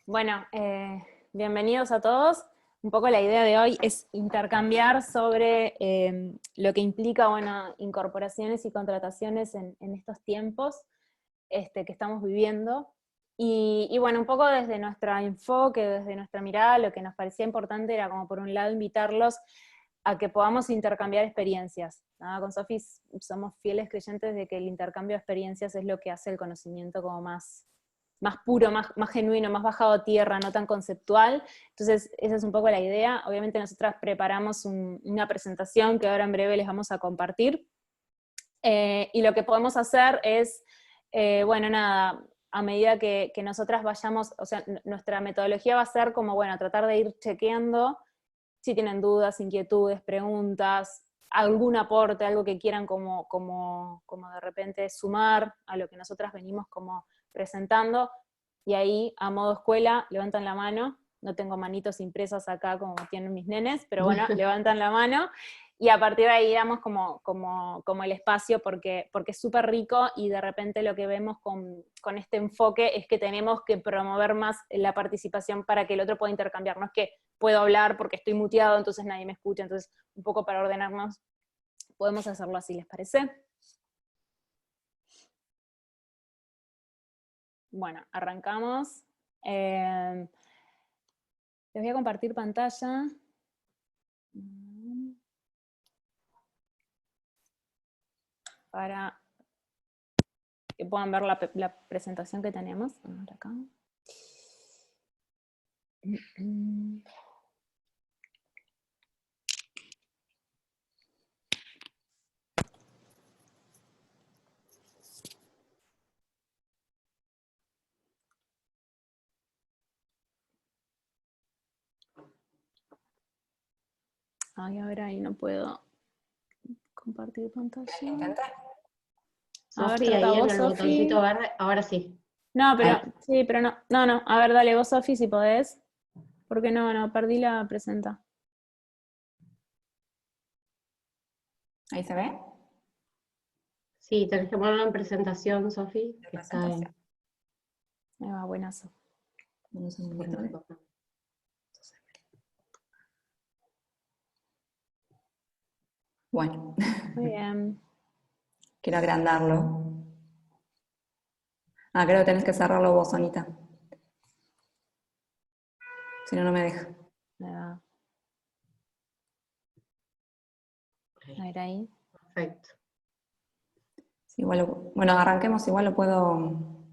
Bueno, bienvenidos a todos. Un poco la idea de hoy es intercambiar sobre lo que implica, bueno, incorporaciones y contrataciones en estos tiempos que estamos viviendo. Y bueno, un poco desde nuestro enfoque, desde nuestra mirada, lo que nos parecía importante era como por un lado invitarlos a que podamos intercambiar experiencias, ¿no? Con Sofi somos fieles creyentes de que el intercambio de experiencias es lo que hace el conocimiento como más puro, más genuino, más bajado a tierra, no tan conceptual. Entonces, esa es un poco la idea. Obviamente nosotras preparamos una presentación que ahora en breve les vamos a compartir. Y lo que podemos hacer es, bueno, nada, a medida que nosotras vayamos, o sea, nuestra metodología va a ser como, bueno, tratar de ir chequeando si tienen dudas, inquietudes, preguntas, algún aporte, algo que quieran como de repente sumar a lo que nosotras venimos como presentando, y ahí a modo escuela levantan la mano. No tengo manitos impresas acá como tienen mis nenes, pero bueno, levantan la mano, y a partir de ahí damos como el espacio, porque es súper rico, y de repente lo que vemos con este enfoque es que tenemos que promover más la participación para que el otro pueda intercambiar. No es que puedo hablar porque estoy muteado, entonces nadie me escucha. Entonces, un poco para ordenarnos, podemos hacerlo así, ¿les parece? Bueno, arrancamos. Les voy a compartir pantalla. Para que puedan ver la presentación que tenemos. Ahora acá. Ay, a ver, ahí no puedo compartir pantalla. Intenta. A ver, Sofi, trata ahí en vos, el Sofi. botoncito verde, ahora sí. No, pero, Ahí. sí, pero no. No, a ver, dale vos, Sofi, si podés. Porque no, perdí la presenta. ¿Ahí se ve? Sí, tenés que ponerlo en presentación, Sofi, que está en... Ahí va, buenazo. Un segundito. Bueno, Muy bien. quiero agrandarlo. Ah, creo que tenés que cerrarlo vos, Anita. Si no, no me deja. Ahí va. A ver ahí. Perfecto. Sí, igual bueno, arranquemos, igual lo puedo...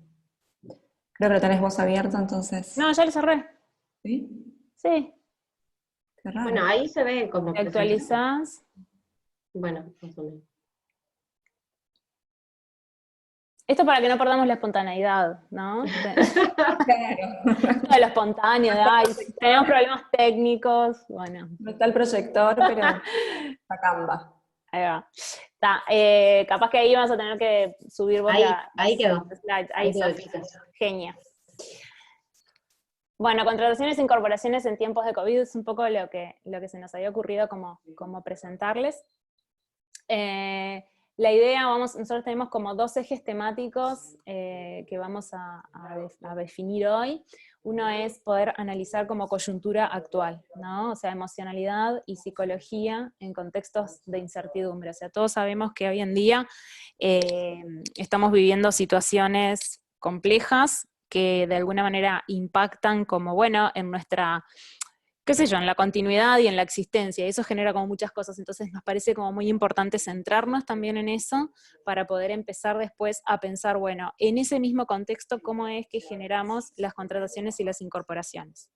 Creo que lo tenés vos abierto, entonces... No, ya lo cerré. ¿Sí? Sí. Qué raro. Bueno, ahí se ve como Te presentación. actualizás. Bueno, más o menos. Esto para que no perdamos la espontaneidad, ¿no? Claro. Todo lo espontáneo, de, ay, tenemos problemas técnicos, bueno. No está el proyector, pero está Canva. Ahí va. Está, capaz que ahí vas a tener que subir vos Ahí quedó. los slides. Ahí, Ahí quedó, Sofi. chicas. Genia. Bueno, contrataciones e incorporaciones en tiempos de COVID es un poco lo que se nos había ocurrido como presentarles. La idea, nosotros tenemos como dos ejes temáticos que vamos a definir hoy. Uno es poder analizar como coyuntura actual, ¿no? O sea, emocionalidad y psicología en contextos de incertidumbre. O sea, todos sabemos que hoy en día estamos viviendo situaciones complejas que de alguna manera impactan como, bueno, en nuestra, qué sé yo, en la continuidad y en la existencia, y eso genera como muchas cosas. Entonces nos parece como muy importante centrarnos también en eso, para poder empezar después a pensar, bueno, en ese mismo contexto, cómo es que generamos las contrataciones y las incorporaciones.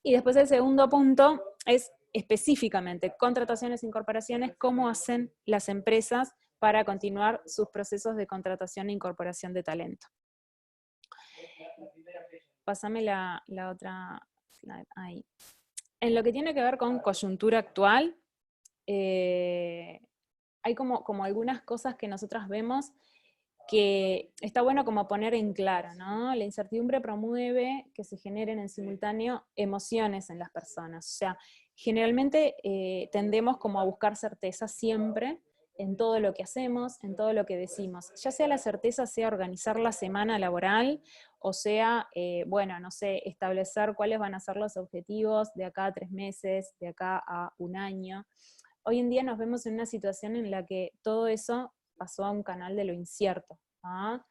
Y después el segundo punto es específicamente contrataciones e incorporaciones, cómo hacen las empresas para continuar sus procesos de contratación e incorporación de talento. Pásame la otra slide, ahí. En lo que tiene que ver con coyuntura actual, hay como algunas cosas que nosotras vemos que está bueno como poner en claro, ¿no? La incertidumbre promueve que se generen en simultáneo emociones en las personas. O sea, generalmente tendemos como a buscar certeza siempre, en todo lo que hacemos, en todo lo que decimos. Ya sea la certeza, sea organizar la semana laboral, o sea, bueno, no sé, establecer cuáles van a ser los objetivos de acá a 3 meses, de acá a un año. Hoy en día nos vemos en una situación en la que todo eso pasó a un canal de lo incierto, ¿ah?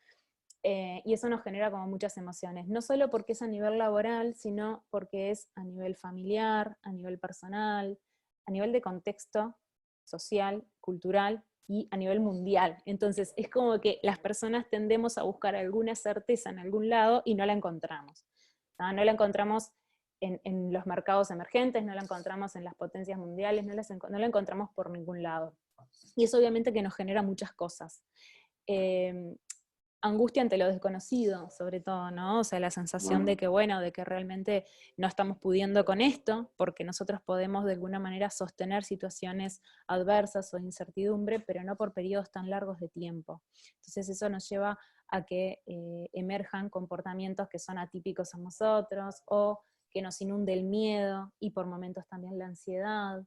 Y eso nos genera como muchas emociones, no solo porque es a nivel laboral, sino porque es a nivel familiar, a nivel personal, a nivel de contexto social, cultural y a nivel mundial. Entonces es como que las personas tendemos a buscar alguna certeza en algún lado y no la encontramos. ¿No? No la encontramos en los mercados emergentes, no la encontramos en las potencias mundiales, no la encontramos por ningún lado. Y eso obviamente que nos genera muchas cosas. Angustia ante lo desconocido, sobre todo, ¿no? O sea, la sensación de que, bueno, de que realmente no estamos pudiendo con esto, porque nosotros podemos de alguna manera sostener situaciones adversas o de incertidumbre, pero no por periodos tan largos de tiempo. Entonces eso nos lleva a que emerjan comportamientos que son atípicos a nosotros, o que nos inunde el miedo, y por momentos también la ansiedad,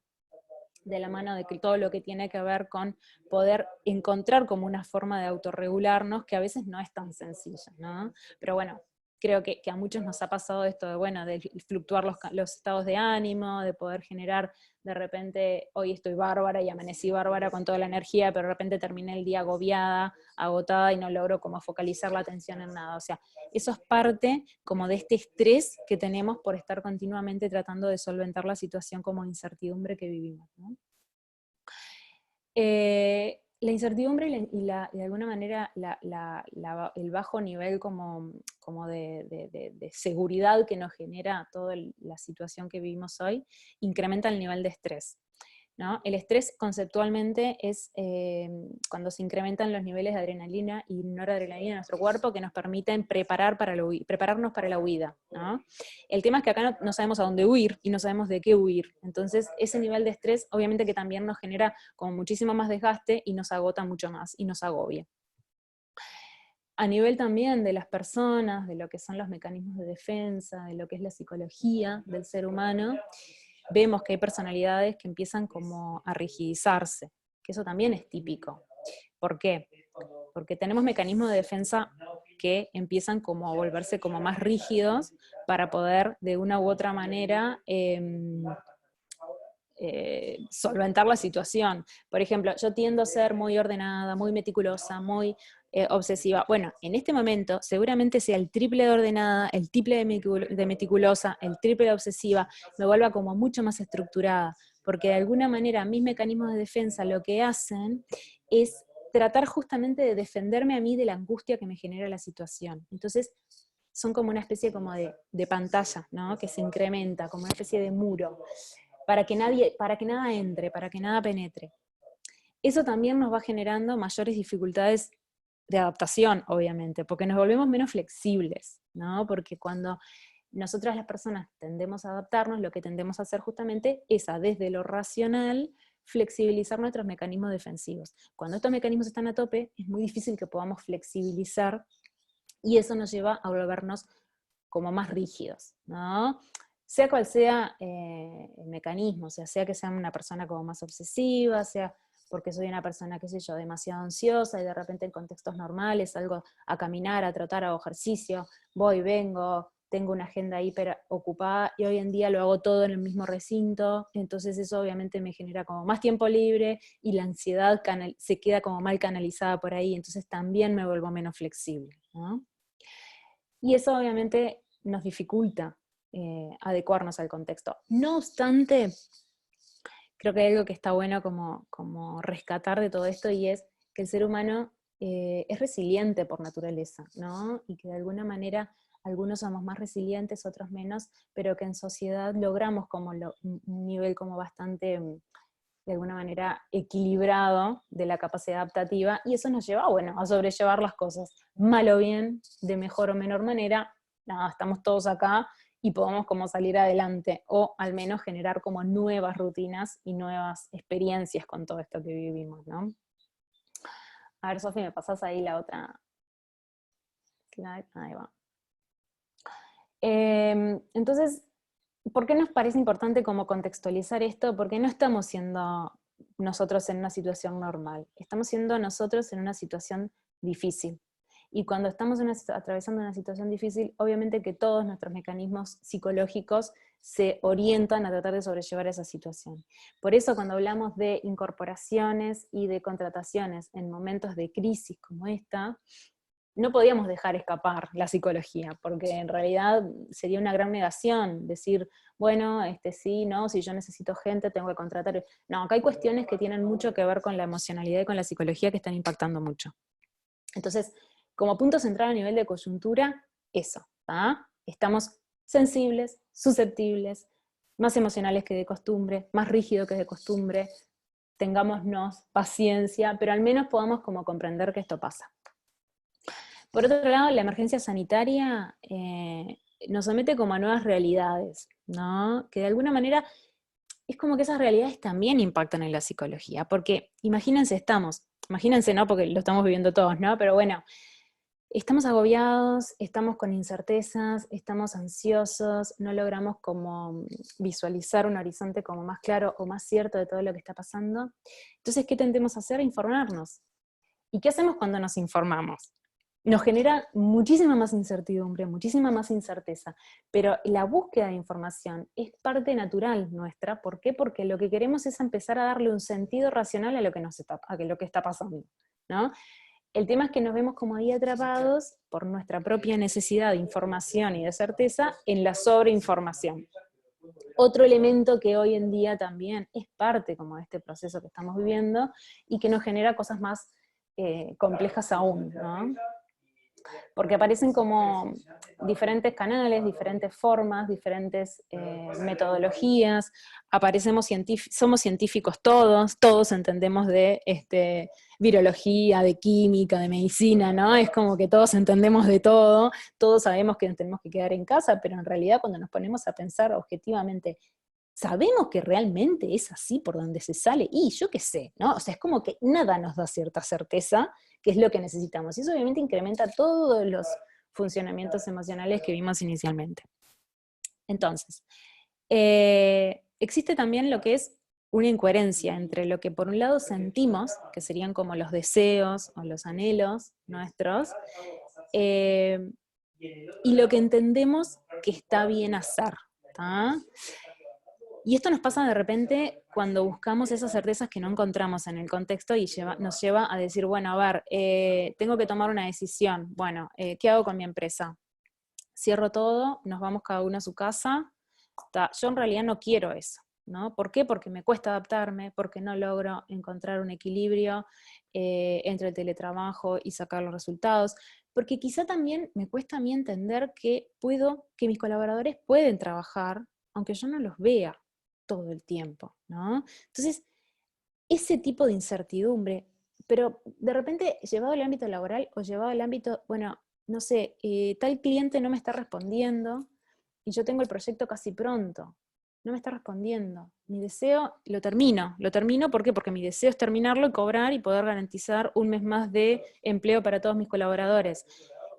de la mano de que todo lo que tiene que ver con poder encontrar como una forma de autorregularnos, que a veces no es tan sencilla, ¿no? Pero bueno, creo que a muchos nos ha pasado esto de, bueno, de fluctuar los estados de ánimo, de poder generar, de repente, hoy estoy bárbara y amanecí bárbara con toda la energía, pero de repente terminé el día agobiada, agotada, y no logro como focalizar la atención en nada. O sea, eso es parte como de este estrés que tenemos por estar continuamente tratando de solventar la situación como incertidumbre que vivimos, ¿no? La incertidumbre de alguna manera el bajo nivel como de seguridad que nos genera toda la situación que vivimos hoy, incrementa el nivel de estrés, ¿no? El estrés conceptualmente es cuando se incrementan los niveles de adrenalina y noradrenalina en nuestro cuerpo, que nos permiten prepararnos para la huida, ¿no? El tema es que acá no sabemos a dónde huir y no sabemos de qué huir. Entonces ese nivel de estrés obviamente que también nos genera como muchísimo más desgaste y nos agota mucho más y nos agobia. A nivel también de las personas, de lo que son los mecanismos de defensa, de lo que es la psicología del ser humano, vemos que hay personalidades que empiezan como a rigidizarse, que eso también es típico. ¿Por qué? Porque tenemos mecanismos de defensa que empiezan como a volverse como más rígidos para poder de una u otra manera solventar la situación. Por ejemplo, yo tiendo a ser muy ordenada, muy meticulosa, muy obsesiva. Bueno, en este momento seguramente sea el triple de ordenada, el triple de meticulosa, el triple de obsesiva, me vuelva como mucho más estructurada, porque de alguna manera mis mecanismos de defensa lo que hacen es tratar justamente de defenderme a mí de la angustia que me genera la situación. Entonces, son como una especie como de pantalla, ¿no? Que se incrementa, como una especie de muro, para que nada entre, para que nada penetre. Eso también nos va generando mayores dificultades de adaptación, obviamente, porque nos volvemos menos flexibles, ¿no? Porque cuando nosotras las personas tendemos a adaptarnos, lo que tendemos a hacer justamente es desde lo racional, flexibilizar nuestros mecanismos defensivos. Cuando estos mecanismos están a tope, es muy difícil que podamos flexibilizar, y eso nos lleva a volvernos como más rígidos, ¿no? Sea cual sea el mecanismo, o sea que sea una persona como más obsesiva, sea porque soy una persona, qué sé yo, demasiado ansiosa y de repente en contextos normales salgo a caminar, a trotar, hago ejercicio, voy, vengo, tengo una agenda hiper ocupada y hoy en día lo hago todo en el mismo recinto, entonces eso obviamente me genera como más tiempo libre y la ansiedad se queda como mal canalizada por ahí, entonces también me vuelvo menos flexible, ¿no? Y eso obviamente nos dificulta adecuarnos al contexto. No obstante, creo que hay algo que está bueno como rescatar de todo esto, y es que el ser humano es resiliente por naturaleza, ¿no? Y que de alguna manera algunos somos más resilientes, otros menos, pero que en sociedad logramos como un nivel como bastante, de alguna manera, equilibrado de la capacidad adaptativa, y eso nos lleva, bueno, a sobrellevar las cosas, mal o bien, de mejor o menor manera. Nada, estamos todos acá y podemos como salir adelante, o al menos generar como nuevas rutinas y nuevas experiencias con todo esto que vivimos, ¿no? A ver, Sofi, ¿me pasás ahí la otra slide? Ahí va. Entonces, ¿por qué nos parece importante como contextualizar esto? Porque no estamos siendo nosotros en una situación normal, estamos siendo nosotros en una situación difícil. Y cuando estamos atravesando una situación difícil, obviamente que todos nuestros mecanismos psicológicos se orientan a tratar de sobrellevar esa situación. Por eso cuando hablamos de incorporaciones y de contrataciones en momentos de crisis como esta, no podíamos dejar escapar la psicología, porque en realidad sería una gran negación decir, bueno, sí, no, si yo necesito gente tengo que contratar. No, acá hay cuestiones que tienen mucho que ver con la emocionalidad y con la psicología que están impactando mucho. Entonces, como punto central a nivel de coyuntura, eso, ¿tá? Estamos sensibles, susceptibles, más emocionales que de costumbre, más rígidos que de costumbre, tengámonos paciencia, pero al menos podamos como comprender que esto pasa. Por otro lado, la emergencia sanitaria nos somete como a nuevas realidades, ¿no? Que de alguna manera es como que esas realidades también impactan en la psicología, porque imagínense, ¿no? Porque lo estamos viviendo todos, ¿no? Pero bueno, estamos agobiados, estamos con incertezas, estamos ansiosos, no logramos como visualizar un horizonte como más claro o más cierto de todo lo que está pasando. Entonces, ¿qué tendemos a hacer? Informarnos. ¿Y qué hacemos cuando nos informamos? Nos genera muchísima más incertidumbre, muchísima más incerteza, pero la búsqueda de información es parte natural nuestra. ¿Por qué? Porque lo que queremos es empezar a darle un sentido racional a lo que está pasando, ¿no? El tema es que nos vemos como ahí atrapados por nuestra propia necesidad de información y de certeza en la sobreinformación. Otro elemento que hoy en día también es parte como de este proceso que estamos viviendo y que nos genera cosas más complejas aún, ¿no? Porque aparecen como diferentes canales, diferentes formas, diferentes metodologías, somos científicos todos entendemos de virología, de química, de medicina, ¿no? Es como que todos entendemos de todo, todos sabemos que nos tenemos que quedar en casa, pero en realidad cuando nos ponemos a pensar objetivamente, ¿sabemos que realmente es así por donde se sale? Y yo qué sé, ¿no? O sea, es como que nada nos da cierta certeza que es lo que necesitamos. Y eso obviamente incrementa todos los funcionamientos emocionales que vimos inicialmente. Entonces, existe también lo que es una incoherencia entre lo que por un lado sentimos, que serían como los deseos o los anhelos nuestros, y lo que entendemos que está bien hacer, ¿tá? Y esto nos pasa de repente cuando buscamos esas certezas que no encontramos en el contexto y nos lleva a decir, bueno, a ver, tengo que tomar una decisión. Bueno, ¿qué hago con mi empresa? Cierro todo, nos vamos cada uno a su casa. Yo en realidad no quiero eso, ¿no? ¿Por qué? Porque me cuesta adaptarme, porque no logro encontrar un equilibrio entre el teletrabajo y sacar los resultados, porque quizá también me cuesta a mí entender que mis colaboradores pueden trabajar, aunque yo no los vea todo el tiempo, ¿no? Entonces, ese tipo de incertidumbre, pero de repente llevado al ámbito laboral o llevado al ámbito, bueno, no sé, tal cliente no me está respondiendo y yo tengo el proyecto casi pronto, no me está respondiendo. Mi deseo, lo termino, ¿por qué? Porque mi deseo es terminarlo y cobrar y poder garantizar un mes más de empleo para todos mis colaboradores.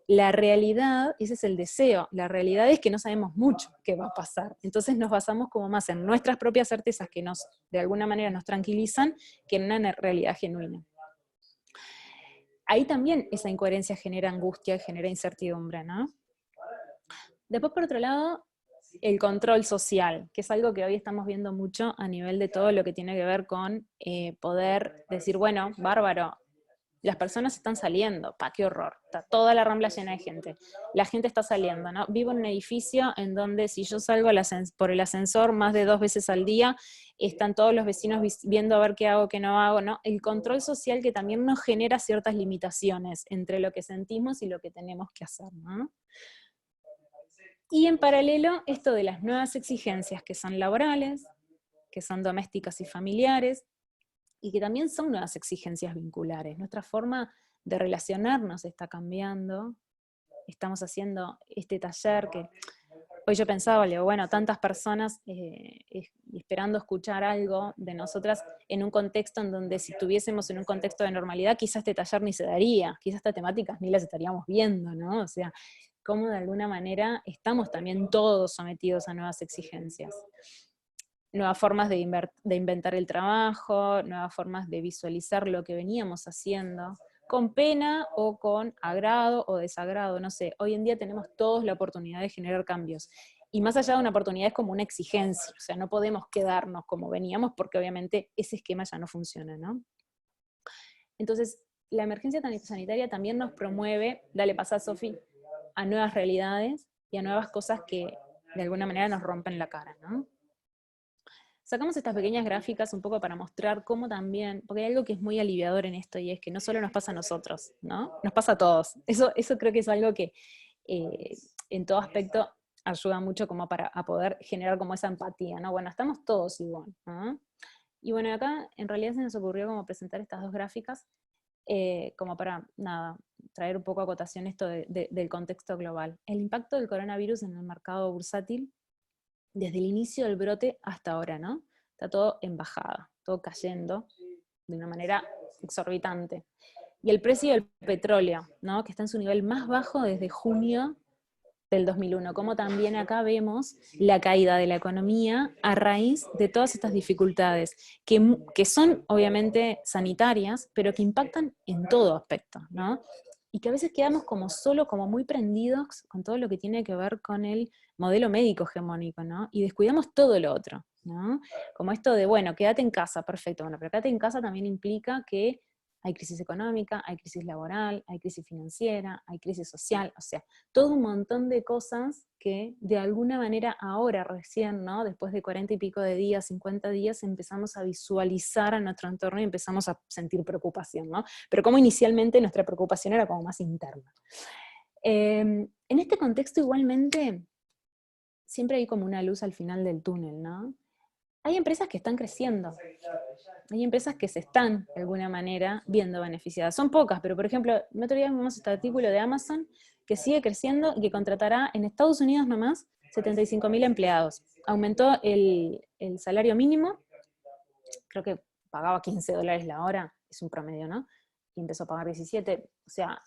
La realidad, ese es el deseo, la realidad es que no sabemos mucho qué va a pasar. Entonces nos basamos como más en nuestras propias certezas que de alguna manera nos tranquilizan, que en una realidad genuina. Ahí también esa incoherencia genera angustia, genera incertidumbre, ¿no? Después, por otro lado, el control social, que es algo que hoy estamos viendo mucho a nivel de todo lo que tiene que ver con poder decir, bueno, bárbaro, las personas están saliendo, qué horror, está toda la Rambla llena de gente, la gente está saliendo, ¿no? Vivo en un edificio en donde si yo salgo por el ascensor más de 2 veces al día, están todos los vecinos viendo a ver qué hago, qué no hago, ¿no? El control social que también nos genera ciertas limitaciones entre lo que sentimos y lo que tenemos que hacer, ¿no? Y en paralelo, esto de las nuevas exigencias que son laborales, que son domésticas y familiares, y que también son nuevas exigencias vinculares. Nuestra forma de relacionarnos está cambiando. Estamos haciendo este taller que hoy yo pensaba, digo, bueno, tantas personas esperando escuchar algo de nosotras en un contexto en donde si estuviésemos en un contexto de normalidad, quizás este taller ni se daría, quizás estas temáticas ni las estaríamos viendo, ¿no? O sea, cómo de alguna manera estamos también todos sometidos a nuevas exigencias. nuevas formas de inventar el trabajo, nuevas formas de visualizar lo que veníamos haciendo, con pena o con agrado o desagrado, no sé. Hoy en día tenemos todos la oportunidad de generar cambios. Y más allá de una oportunidad es como una exigencia, o sea, no podemos quedarnos como veníamos porque obviamente ese esquema ya no funciona, ¿no? Entonces, la emergencia sanitaria también nos promueve, dale pasar, Sofi, a nuevas realidades y a nuevas cosas que de alguna manera nos rompen la cara, ¿no? Sacamos estas pequeñas gráficas un poco para mostrar cómo también, porque hay algo que es muy aliviador en esto y es que no solo nos pasa a nosotros, ¿no? Nos pasa a todos. Eso creo que es algo que en todo aspecto ayuda mucho como para a poder generar como esa empatía, ¿no? Bueno, estamos todos igual, ¿no? Y bueno, acá en realidad se nos ocurrió como presentar estas dos gráficas como para, nada, traer un poco a acotación esto del contexto global. El impacto del coronavirus en el mercado bursátil desde el inicio del brote hasta ahora, ¿no? Está todo en bajada, todo cayendo de una manera exorbitante. Y el precio del petróleo, ¿no? Que está en su nivel más bajo desde junio del 2001, como también acá vemos la caída de la economía a raíz de todas estas dificultades, que son obviamente sanitarias, pero que impactan en todo aspecto, ¿no? Y que a veces quedamos como solo, como muy prendidos con todo lo que tiene que ver con el modelo médico hegemónico, ¿no? Y descuidamos todo lo otro, ¿no? Como esto de, bueno, quédate en casa, perfecto, bueno, pero quédate en casa también implica que hay crisis económica, hay crisis laboral, hay crisis financiera, hay crisis social, o sea, todo un montón de cosas que de alguna manera ahora recién, ¿no? Después de 40 y pico de días, 50 días, empezamos a visualizar a nuestro entorno y empezamos a sentir preocupación, ¿no? Pero como inicialmente nuestra preocupación era como más interna. En este contexto igualmente, siempre hay como una luz al final del túnel, ¿no? Hay empresas que están creciendo, hay empresas que se están, de alguna manera, viendo beneficiadas. Son pocas, pero por ejemplo, el otro día vimos este artículo de Amazon que sigue creciendo y que contratará en Estados Unidos nomás 75.000 empleados. Aumentó el salario mínimo, creo que pagaba $15 la hora, es un promedio, ¿no? Y empezó a pagar 17, o sea,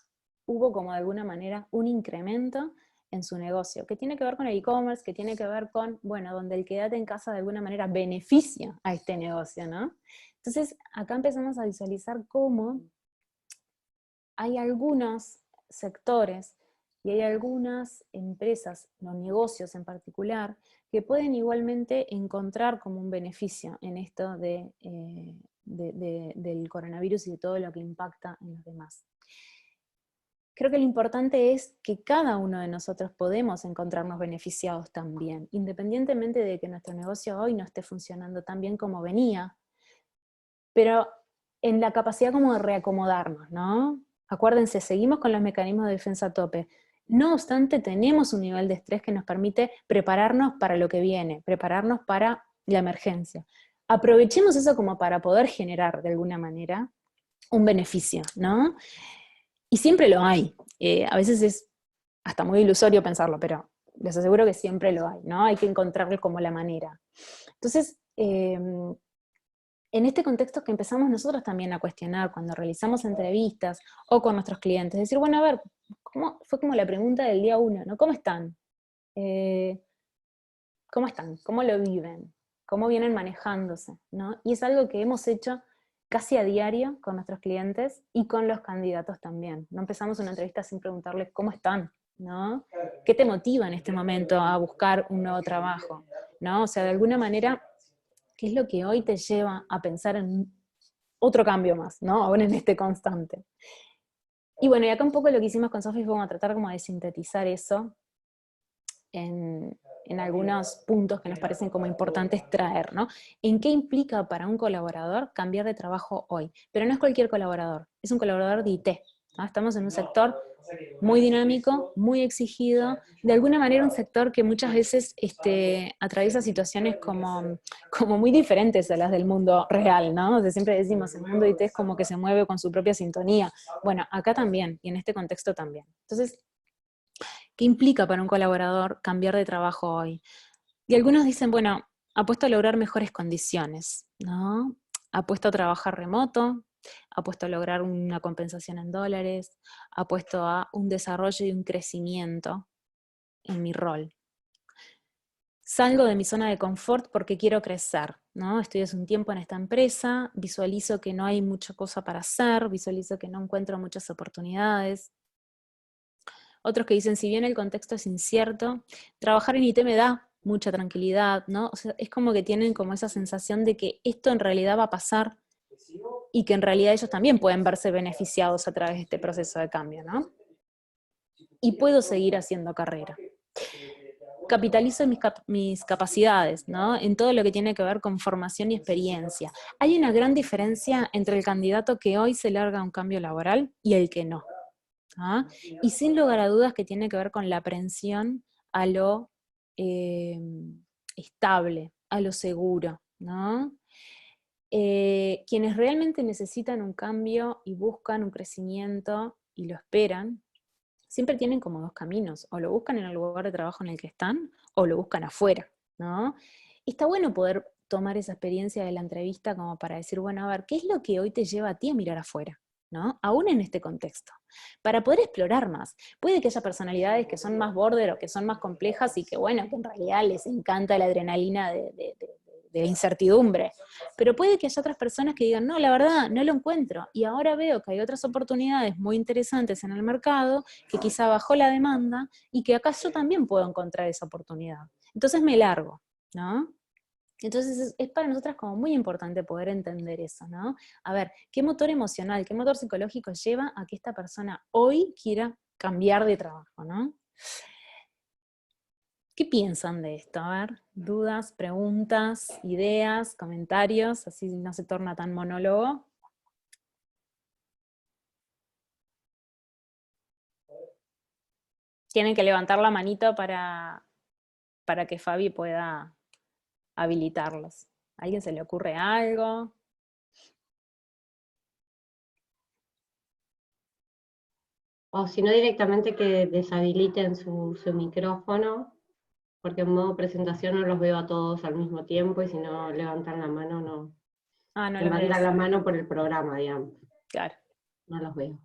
hubo como de alguna manera un incremento en su negocio, que tiene que ver con el e-commerce, que tiene que ver con, bueno, donde el quédate en casa de alguna manera beneficia a este negocio, ¿no? Entonces, acá empezamos a visualizar cómo hay algunos sectores y hay algunas empresas, los negocios en particular, que pueden igualmente encontrar como un beneficio en esto del coronavirus y de todo lo que impacta en los demás. Creo que lo importante es que cada uno de nosotros podemos encontrarnos beneficiados también, independientemente de que nuestro negocio hoy no esté funcionando tan bien como venía, pero en la capacidad como de reacomodarnos, ¿no? Acuérdense, seguimos con los mecanismos de defensa a tope. No obstante, tenemos un nivel de estrés que nos permite prepararnos para lo que viene, prepararnos para la emergencia. Aprovechemos eso como para poder generar, de alguna manera, un beneficio, ¿no? Y siempre lo hay. A veces es hasta muy ilusorio pensarlo, pero les aseguro que siempre lo hay, ¿no? Hay que encontrarle como la manera. Entonces, en este contexto que empezamos nosotros también a cuestionar cuando realizamos entrevistas o con nuestros clientes, decir, bueno, a ver, fue como la pregunta del día uno, ¿no? ¿Cómo están? ¿Cómo están? ¿Cómo lo viven? ¿Cómo vienen manejándose? ¿No? Y es algo que hemos hecho casi a diario con nuestros clientes y con los candidatos también. No empezamos una entrevista sin preguntarles cómo están, ¿no? ¿Qué te motiva en este momento a buscar un nuevo trabajo? ¿No? O sea, de alguna manera, ¿qué es lo que hoy te lleva a pensar en otro cambio más, ¿no? Ahora en este constante. Y bueno, y acá un poco lo que hicimos con Sofi fue como tratar como de sintetizar eso en algunos puntos que nos parecen como importantes traer, ¿no? ¿En qué implica para un colaborador cambiar de trabajo hoy? Pero no es cualquier colaborador, es un colaborador de IT, ¿no? Estamos en un sector muy dinámico, muy exigido, de alguna manera un sector que muchas veces atraviesa situaciones como muy diferentes a las del mundo real, ¿no? O sea, siempre decimos, el mundo IT es como que se mueve con su propia sintonía. Bueno, acá también, y en este contexto también. Entonces, ¿qué implica para un colaborador cambiar de trabajo hoy? Y algunos dicen, bueno, apuesto a lograr mejores condiciones, ¿no? Apuesto a trabajar remoto, apuesto a lograr una compensación en dólares, apuesto a un desarrollo y un crecimiento en mi rol. salgo de mi zona de confort porque quiero crecer, ¿no? Estoy hace un tiempo en esta empresa, visualizo que no hay mucha cosa para hacer, visualizo que no encuentro muchas oportunidades. Otros que dicen, si bien el contexto es incierto, trabajar en IT me da mucha tranquilidad, ¿no? O sea, es como que tienen como esa sensación de que esto en realidad va a pasar y que en realidad ellos también pueden verse beneficiados a través de este proceso de cambio, ¿no? Y puedo seguir haciendo carrera. Capitalizo mis capacidades, ¿no? En todo lo que tiene que ver con formación y experiencia. Hay una gran diferencia entre el candidato que hoy se larga a un cambio laboral y el que no. ¿Ah? Y sin lugar a dudas que tiene que ver con la aprensión a lo estable, a lo seguro, ¿no? Quienes realmente necesitan un cambio y buscan un crecimiento y lo esperan, siempre tienen como dos caminos, o lo buscan en el lugar de trabajo en el que están, o lo buscan afuera, ¿no? Está bueno poder tomar esa experiencia de la entrevista como para decir, bueno, a ver, ¿qué es lo que hoy te lleva a ti a mirar afuera? ¿No? Aún en este contexto, para poder explorar más. Puede que haya personalidades que son más border o que son más complejas y que, bueno, que en realidad les encanta la adrenalina de la incertidumbre, pero puede que haya otras personas que digan, no, la verdad, no lo encuentro, y ahora veo que hay otras oportunidades muy interesantes en el mercado, que quizá bajó la demanda, y que acá yo también puedo encontrar esa oportunidad. Entonces me largo, ¿no? Entonces es para nosotras como muy importante poder entender eso, ¿no? A ver, ¿qué motor emocional, qué motor psicológico lleva a que esta persona hoy quiera cambiar de trabajo, ¿no? ¿Qué piensan de esto? A ver, dudas, preguntas, ideas, comentarios, así no se torna tan monólogo. Tienen que levantar la manito para que Fabi pueda habilitarlos. ¿A alguien se le ocurre algo? O si no, directamente que deshabiliten su micrófono, porque en modo presentación no los veo a todos al mismo tiempo y si no levantan la mano, no. Ah, no los Levantan ves. la mano por el programa, digamos. Claro. No los veo.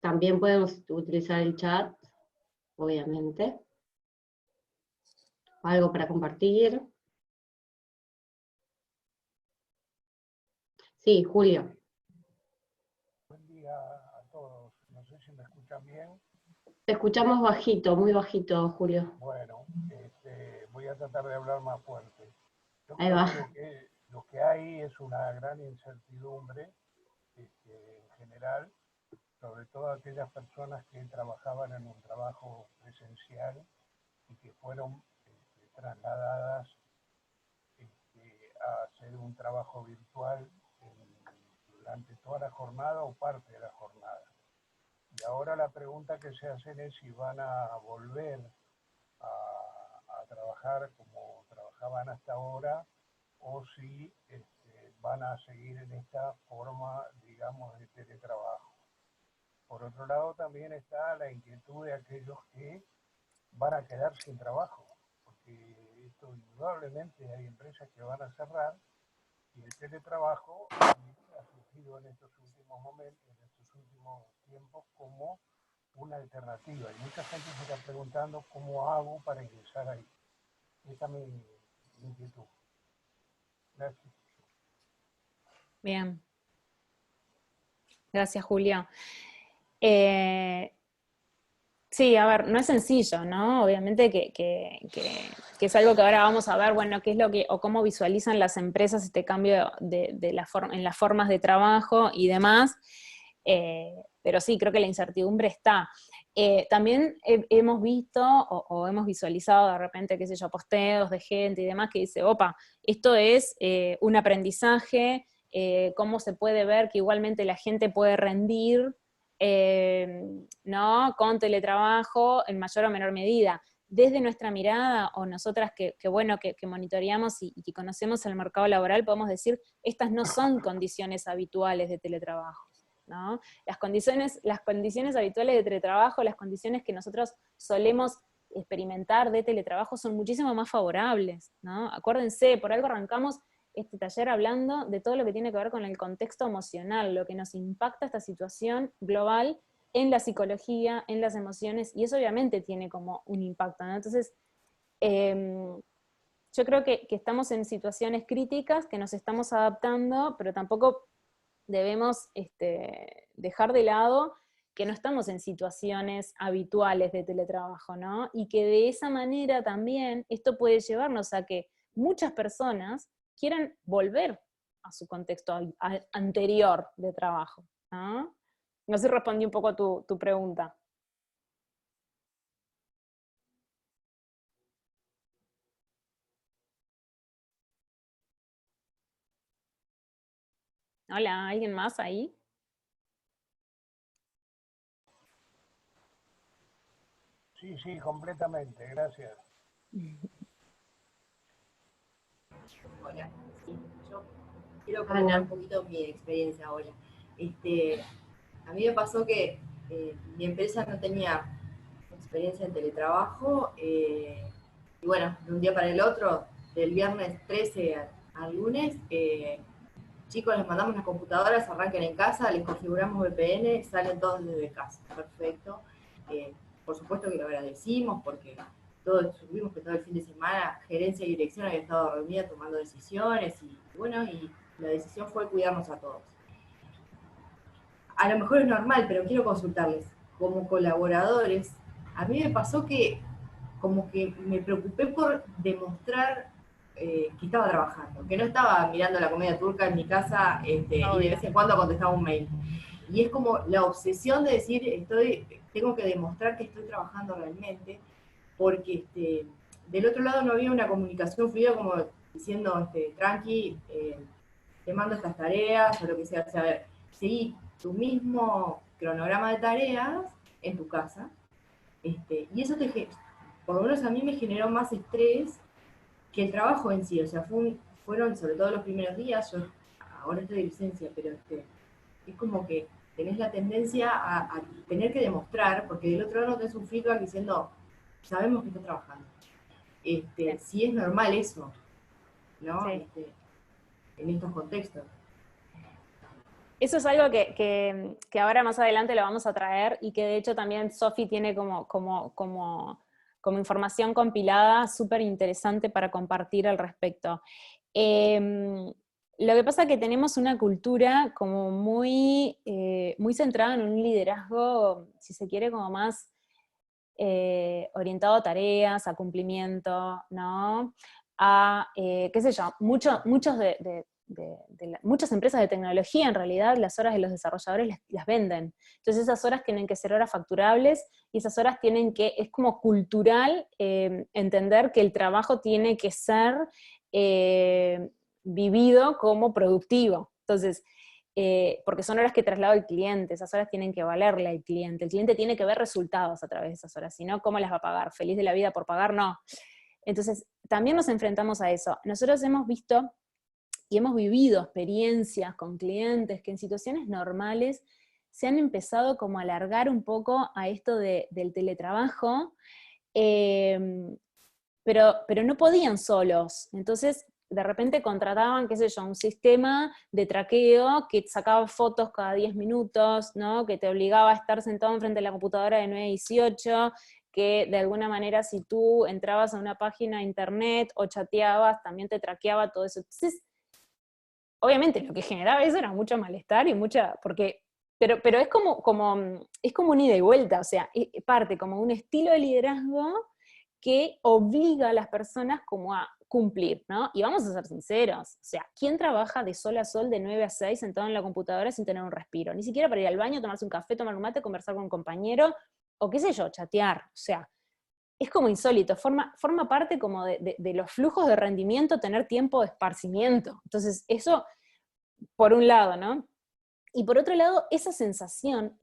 También podemos utilizar el chat, obviamente. Algo para compartir. Sí, Julio. Buen día a todos. No sé si me escuchan bien. Te escuchamos bajito, muy bajito, Julio. Bueno, voy a tratar de hablar más fuerte. Yo Ahí creo va. que lo que hay es una gran incertidumbre en general, sobre todo aquellas personas que trabajaban en un trabajo presencial y que fueron trasladadas a hacer un trabajo virtual durante toda la jornada o parte de la jornada. Y ahora la pregunta que se hacen es si van a volver a trabajar como trabajaban hasta ahora o si van a seguir en esta forma, digamos, de teletrabajo. Por otro lado, también está la inquietud de aquellos que van a quedar sin trabajo, porque esto indudablemente hay empresas que van a cerrar y el teletrabajo ha surgido en estos últimos momentos, en estos últimos tiempos como una alternativa. Y mucha gente se está preguntando cómo hago para ingresar ahí. Esta es mi inquietud. Gracias. Bien. Gracias, Julio. Sí, a ver, no es sencillo, ¿no? Obviamente que es algo que ahora vamos a ver, bueno, qué es lo que, o cómo visualizan las empresas este cambio en las formas de trabajo y demás, pero sí, creo que la incertidumbre está. También hemos visto o hemos visualizado de repente, qué sé yo, posteos de gente y demás que dice, opa, esto es un aprendizaje, cómo se puede ver que igualmente la gente puede rendir, ¿no? Con teletrabajo en mayor o menor medida. Desde nuestra mirada, o nosotras que monitoreamos y que conocemos el mercado laboral, podemos decir, estas no son condiciones habituales de teletrabajo, ¿no? Las condiciones habituales de teletrabajo, las condiciones que nosotros solemos experimentar de teletrabajo son muchísimo más favorables, ¿no? Acuérdense, por algo arrancamos este taller hablando de todo lo que tiene que ver con el contexto emocional, lo que nos impacta esta situación global en la psicología, en las emociones, y eso obviamente tiene como un impacto, ¿no? Entonces, yo creo que estamos en situaciones críticas, que nos estamos adaptando, pero tampoco debemos dejar de lado que no estamos en situaciones habituales de teletrabajo, ¿no? Y que de esa manera también esto puede llevarnos a que muchas personas quieran volver a su contexto anterior de trabajo, ¿no? No sé si respondí un poco a tu pregunta. Hola, ¿alguien más ahí? Sí, sí, completamente, gracias. Hola, sí, yo quiero contar un poquito mi experiencia ahora. A mí me pasó que mi empresa no tenía experiencia en teletrabajo y bueno, de un día para el otro, del viernes 13 al lunes, chicos, les mandamos las computadoras, arranquen en casa, les configuramos VPN, salen todos desde casa. Perfecto. Por supuesto que lo agradecimos porque supimos que todo el fin de semana gerencia y dirección había estado reunida tomando decisiones y bueno, y la decisión fue cuidarnos a todos. A lo mejor es normal, pero quiero consultarles. Como colaboradores, a mí me pasó que como que me preocupé por demostrar que estaba trabajando, que no estaba mirando la comedia turca en mi casa y de vez en cuando contestaba un mail. Y es como la obsesión de decir, tengo que demostrar que estoy trabajando realmente, porque del otro lado no había una comunicación fluida como diciendo, tranqui, te mando estas tareas o lo que sea. O sea, a ver, seguí tu mismo cronograma de tareas en tu casa, y eso por lo menos a mí me generó más estrés que el trabajo en sí. O sea, fueron sobre todo los primeros días, yo ahora estoy de licencia, pero es como que tenés la tendencia a tener que demostrar, porque del otro lado no tenés un feedback diciendo, sabemos que estás trabajando. Sí es normal eso, ¿no? Sí. En estos contextos. Eso es algo que ahora más adelante lo vamos a traer y que de hecho también Sofi tiene como información compilada súper interesante para compartir al respecto. Lo que pasa es que tenemos una cultura como muy centrada en un liderazgo, si se quiere, como más orientado a tareas, a cumplimiento, ¿no? Qué sé yo, muchas empresas de tecnología, en realidad, las horas de los desarrolladores las venden. Entonces esas horas tienen que ser horas facturables, y esas horas es como cultural entender que el trabajo tiene que ser vivido como productivo. Entonces, porque son horas que traslado al cliente, esas horas tienen que valerle al cliente, el cliente tiene que ver resultados a través de esas horas, si no, ¿cómo las va a pagar? ¿Feliz de la vida por pagar? No. Entonces, también nos enfrentamos a eso. Nosotros hemos visto y hemos vivido experiencias con clientes que en situaciones normales se han empezado como a alargar un poco a esto del teletrabajo, pero no podían solos. Entonces, de repente contrataban, qué sé yo, un sistema de traqueo que sacaba fotos cada 10 minutos, ¿no? Que te obligaba a estar sentado enfrente de la computadora de 9 a 18, que de alguna manera si tú entrabas a una página de internet o chateabas, también te traqueaba todo eso. Entonces, obviamente lo que generaba eso era mucho malestar y pero es como un ida y vuelta, o sea, parte como un estilo de liderazgo que obliga a las personas como a cumplir, ¿no? Y vamos a ser sinceros, o sea, ¿quién trabaja de sol a sol de 9 a 6 sentado en la computadora sin tener un respiro? Ni siquiera para ir al baño, tomarse un café, tomar un mate, conversar con un compañero, o qué sé yo, chatear, o sea, es como insólito, forma parte como de los flujos de rendimiento tener tiempo de esparcimiento. Entonces, eso, por un lado, ¿no? Y por otro lado, esa sensación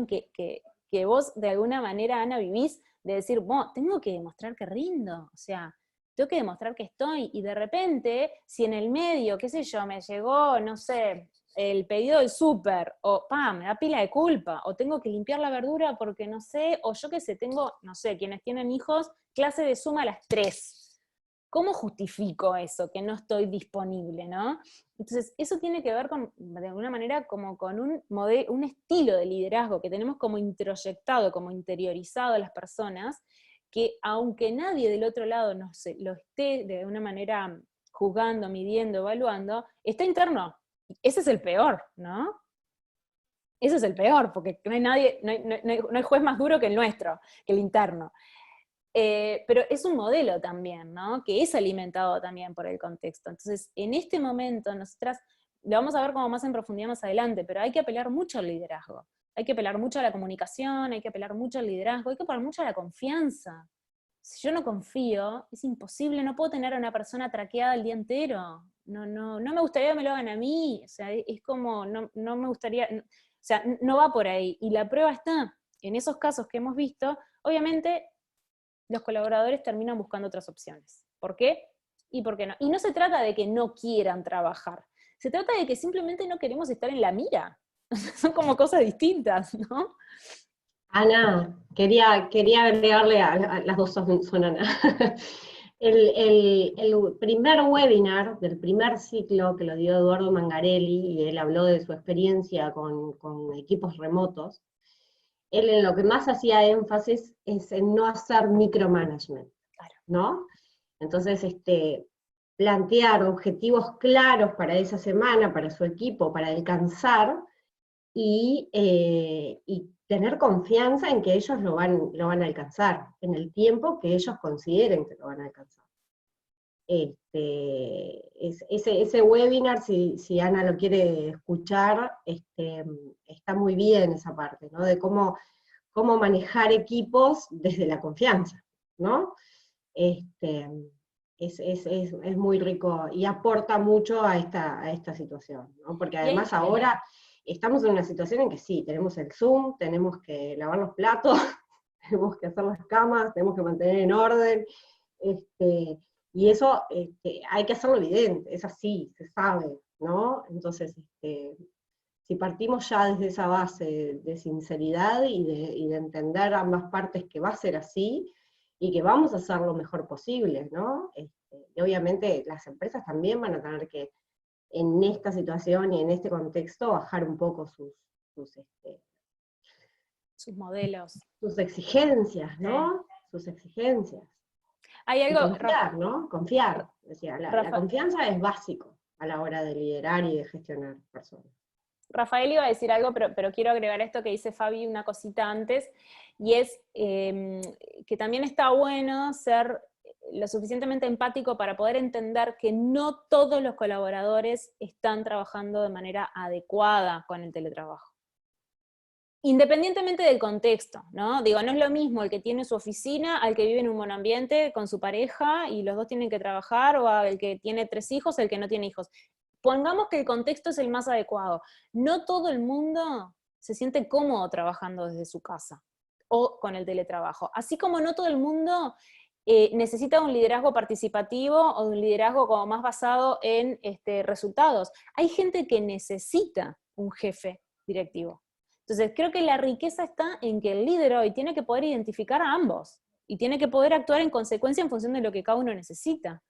que vos de alguna manera, Ana, vivís, de decir, bueno, tengo que demostrar que rindo, o sea, tengo que demostrar que estoy, y de repente, si en el medio, qué sé yo, me llegó, no sé, el pedido del súper, o me da pila de culpa, o tengo que limpiar la verdura porque no sé, o yo qué sé, tengo, no sé, quienes tienen hijos, clase de suma a las 3. ¿cómo justifico eso, que no estoy disponible, ¿no? Entonces, eso tiene que ver con, de alguna manera, como con un estilo de liderazgo que tenemos como introyectado, como interiorizado a las personas, que aunque nadie del otro lado lo esté de alguna manera juzgando, midiendo, evaluando, está interno. Ese es el peor, ¿no? Ese es el peor, porque no hay nadie, no hay juez más duro que el nuestro, que el interno. Pero es un modelo también, ¿no? Que es alimentado también por el contexto. Entonces, en este momento, nosotras, lo vamos a ver como más en profundidad más adelante, pero hay que apelar mucho al liderazgo. Hay que apelar mucho a la comunicación, hay que apelar mucho al liderazgo, hay que apelar mucho a la confianza. Si yo no confío, es imposible, no puedo tener a una persona traqueada el día entero. No me gustaría que me lo hagan a mí. O sea, es como, no me gustaría, o sea, no va por ahí. Y la prueba está, en esos casos que hemos visto, obviamente los colaboradores terminan buscando otras opciones. ¿Por qué? Y por qué no. Y no se trata de que no quieran trabajar, se trata de que simplemente no queremos estar en la mira. Son como cosas distintas, ¿no? Ana, quería agregarle las dos son Ana. El primer webinar del primer ciclo que lo dio Eduardo Mangarelli, y él habló de su experiencia con equipos remotos, él en lo que más hacía énfasis es en no hacer micromanagement, ¿no? Entonces, plantear objetivos claros para esa semana, para su equipo, para alcanzar, y tener confianza en que ellos lo van a alcanzar, en el tiempo que ellos consideren que lo van a alcanzar. Ese webinar, si Ana lo quiere escuchar, está muy bien esa parte, ¿no? De cómo manejar equipos desde la confianza, ¿no? Es muy rico y aporta mucho a esta situación, ¿no? Porque además ahora estamos en una situación en que sí, tenemos el Zoom, tenemos que lavar los platos, tenemos que hacer las camas, tenemos que mantener en orden, y eso hay que hacerlo evidente, es así, se sabe, ¿no? Entonces, si partimos ya desde esa base de sinceridad y de entender ambas partes que va a ser así, y que vamos a hacer lo mejor posible, ¿no? Y obviamente las empresas también van a tener que, en esta situación y en este contexto, bajar un poco sus modelos. Sus exigencias, ¿no? Sí. Sus exigencias. Hay algo, y confiar, ¿no? Confiar. Decía, la Rafa, confianza es básico a la hora de liderar y de gestionar personas. Rafael iba a decir algo, pero quiero agregar esto que dice Fabi, una cosita antes, y es que también está bueno ser lo suficientemente empático para poder entender que no todos los colaboradores están trabajando de manera adecuada con el teletrabajo. Independientemente del contexto, ¿no? Digo, no es lo mismo el que tiene su oficina al que vive en un monoambiente con su pareja y los dos tienen que trabajar, o el que tiene 3 hijos, el que no tiene hijos. Pongamos que el contexto es el más adecuado. No todo el mundo se siente cómodo trabajando desde su casa o con el teletrabajo. Así como no todo el mundo necesita un liderazgo participativo o un liderazgo como más basado en resultados. Hay gente que necesita un jefe directivo. Entonces, creo que la riqueza está en que el líder hoy tiene que poder identificar a ambos y tiene que poder actuar en consecuencia en función de lo que cada uno necesita.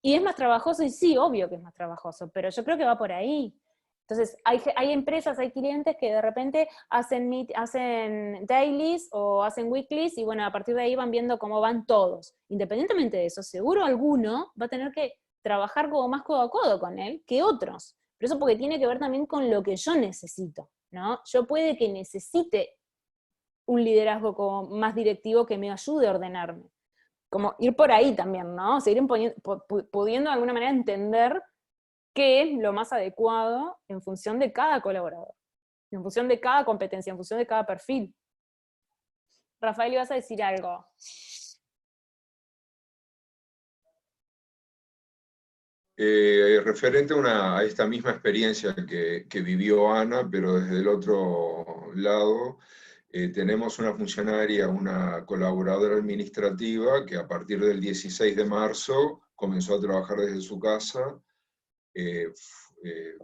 Y es más trabajoso, y sí, obvio que es más trabajoso, pero yo creo que va por ahí. Entonces, hay empresas, hay clientes que de repente hacen dailies o hacen weeklies, y bueno, a partir de ahí van viendo cómo van todos. Independientemente de eso, seguro alguno va a tener que trabajar como más codo a codo con él que otros. Pero eso porque tiene que ver también con lo que yo necesito, ¿no? Yo puede que necesite un liderazgo como más directivo que me ayude a ordenarme. Como ir por ahí también, ¿no? Seguir pudiendo de alguna manera entender qué es lo más adecuado en función de cada colaborador, en función de cada competencia, en función de cada perfil. Rafael, ¿ibas a decir algo? Referente a esta misma experiencia que vivió Ana, pero desde el otro lado, tenemos una funcionaria, una colaboradora administrativa, que a partir del 16 de marzo comenzó a trabajar desde su casa.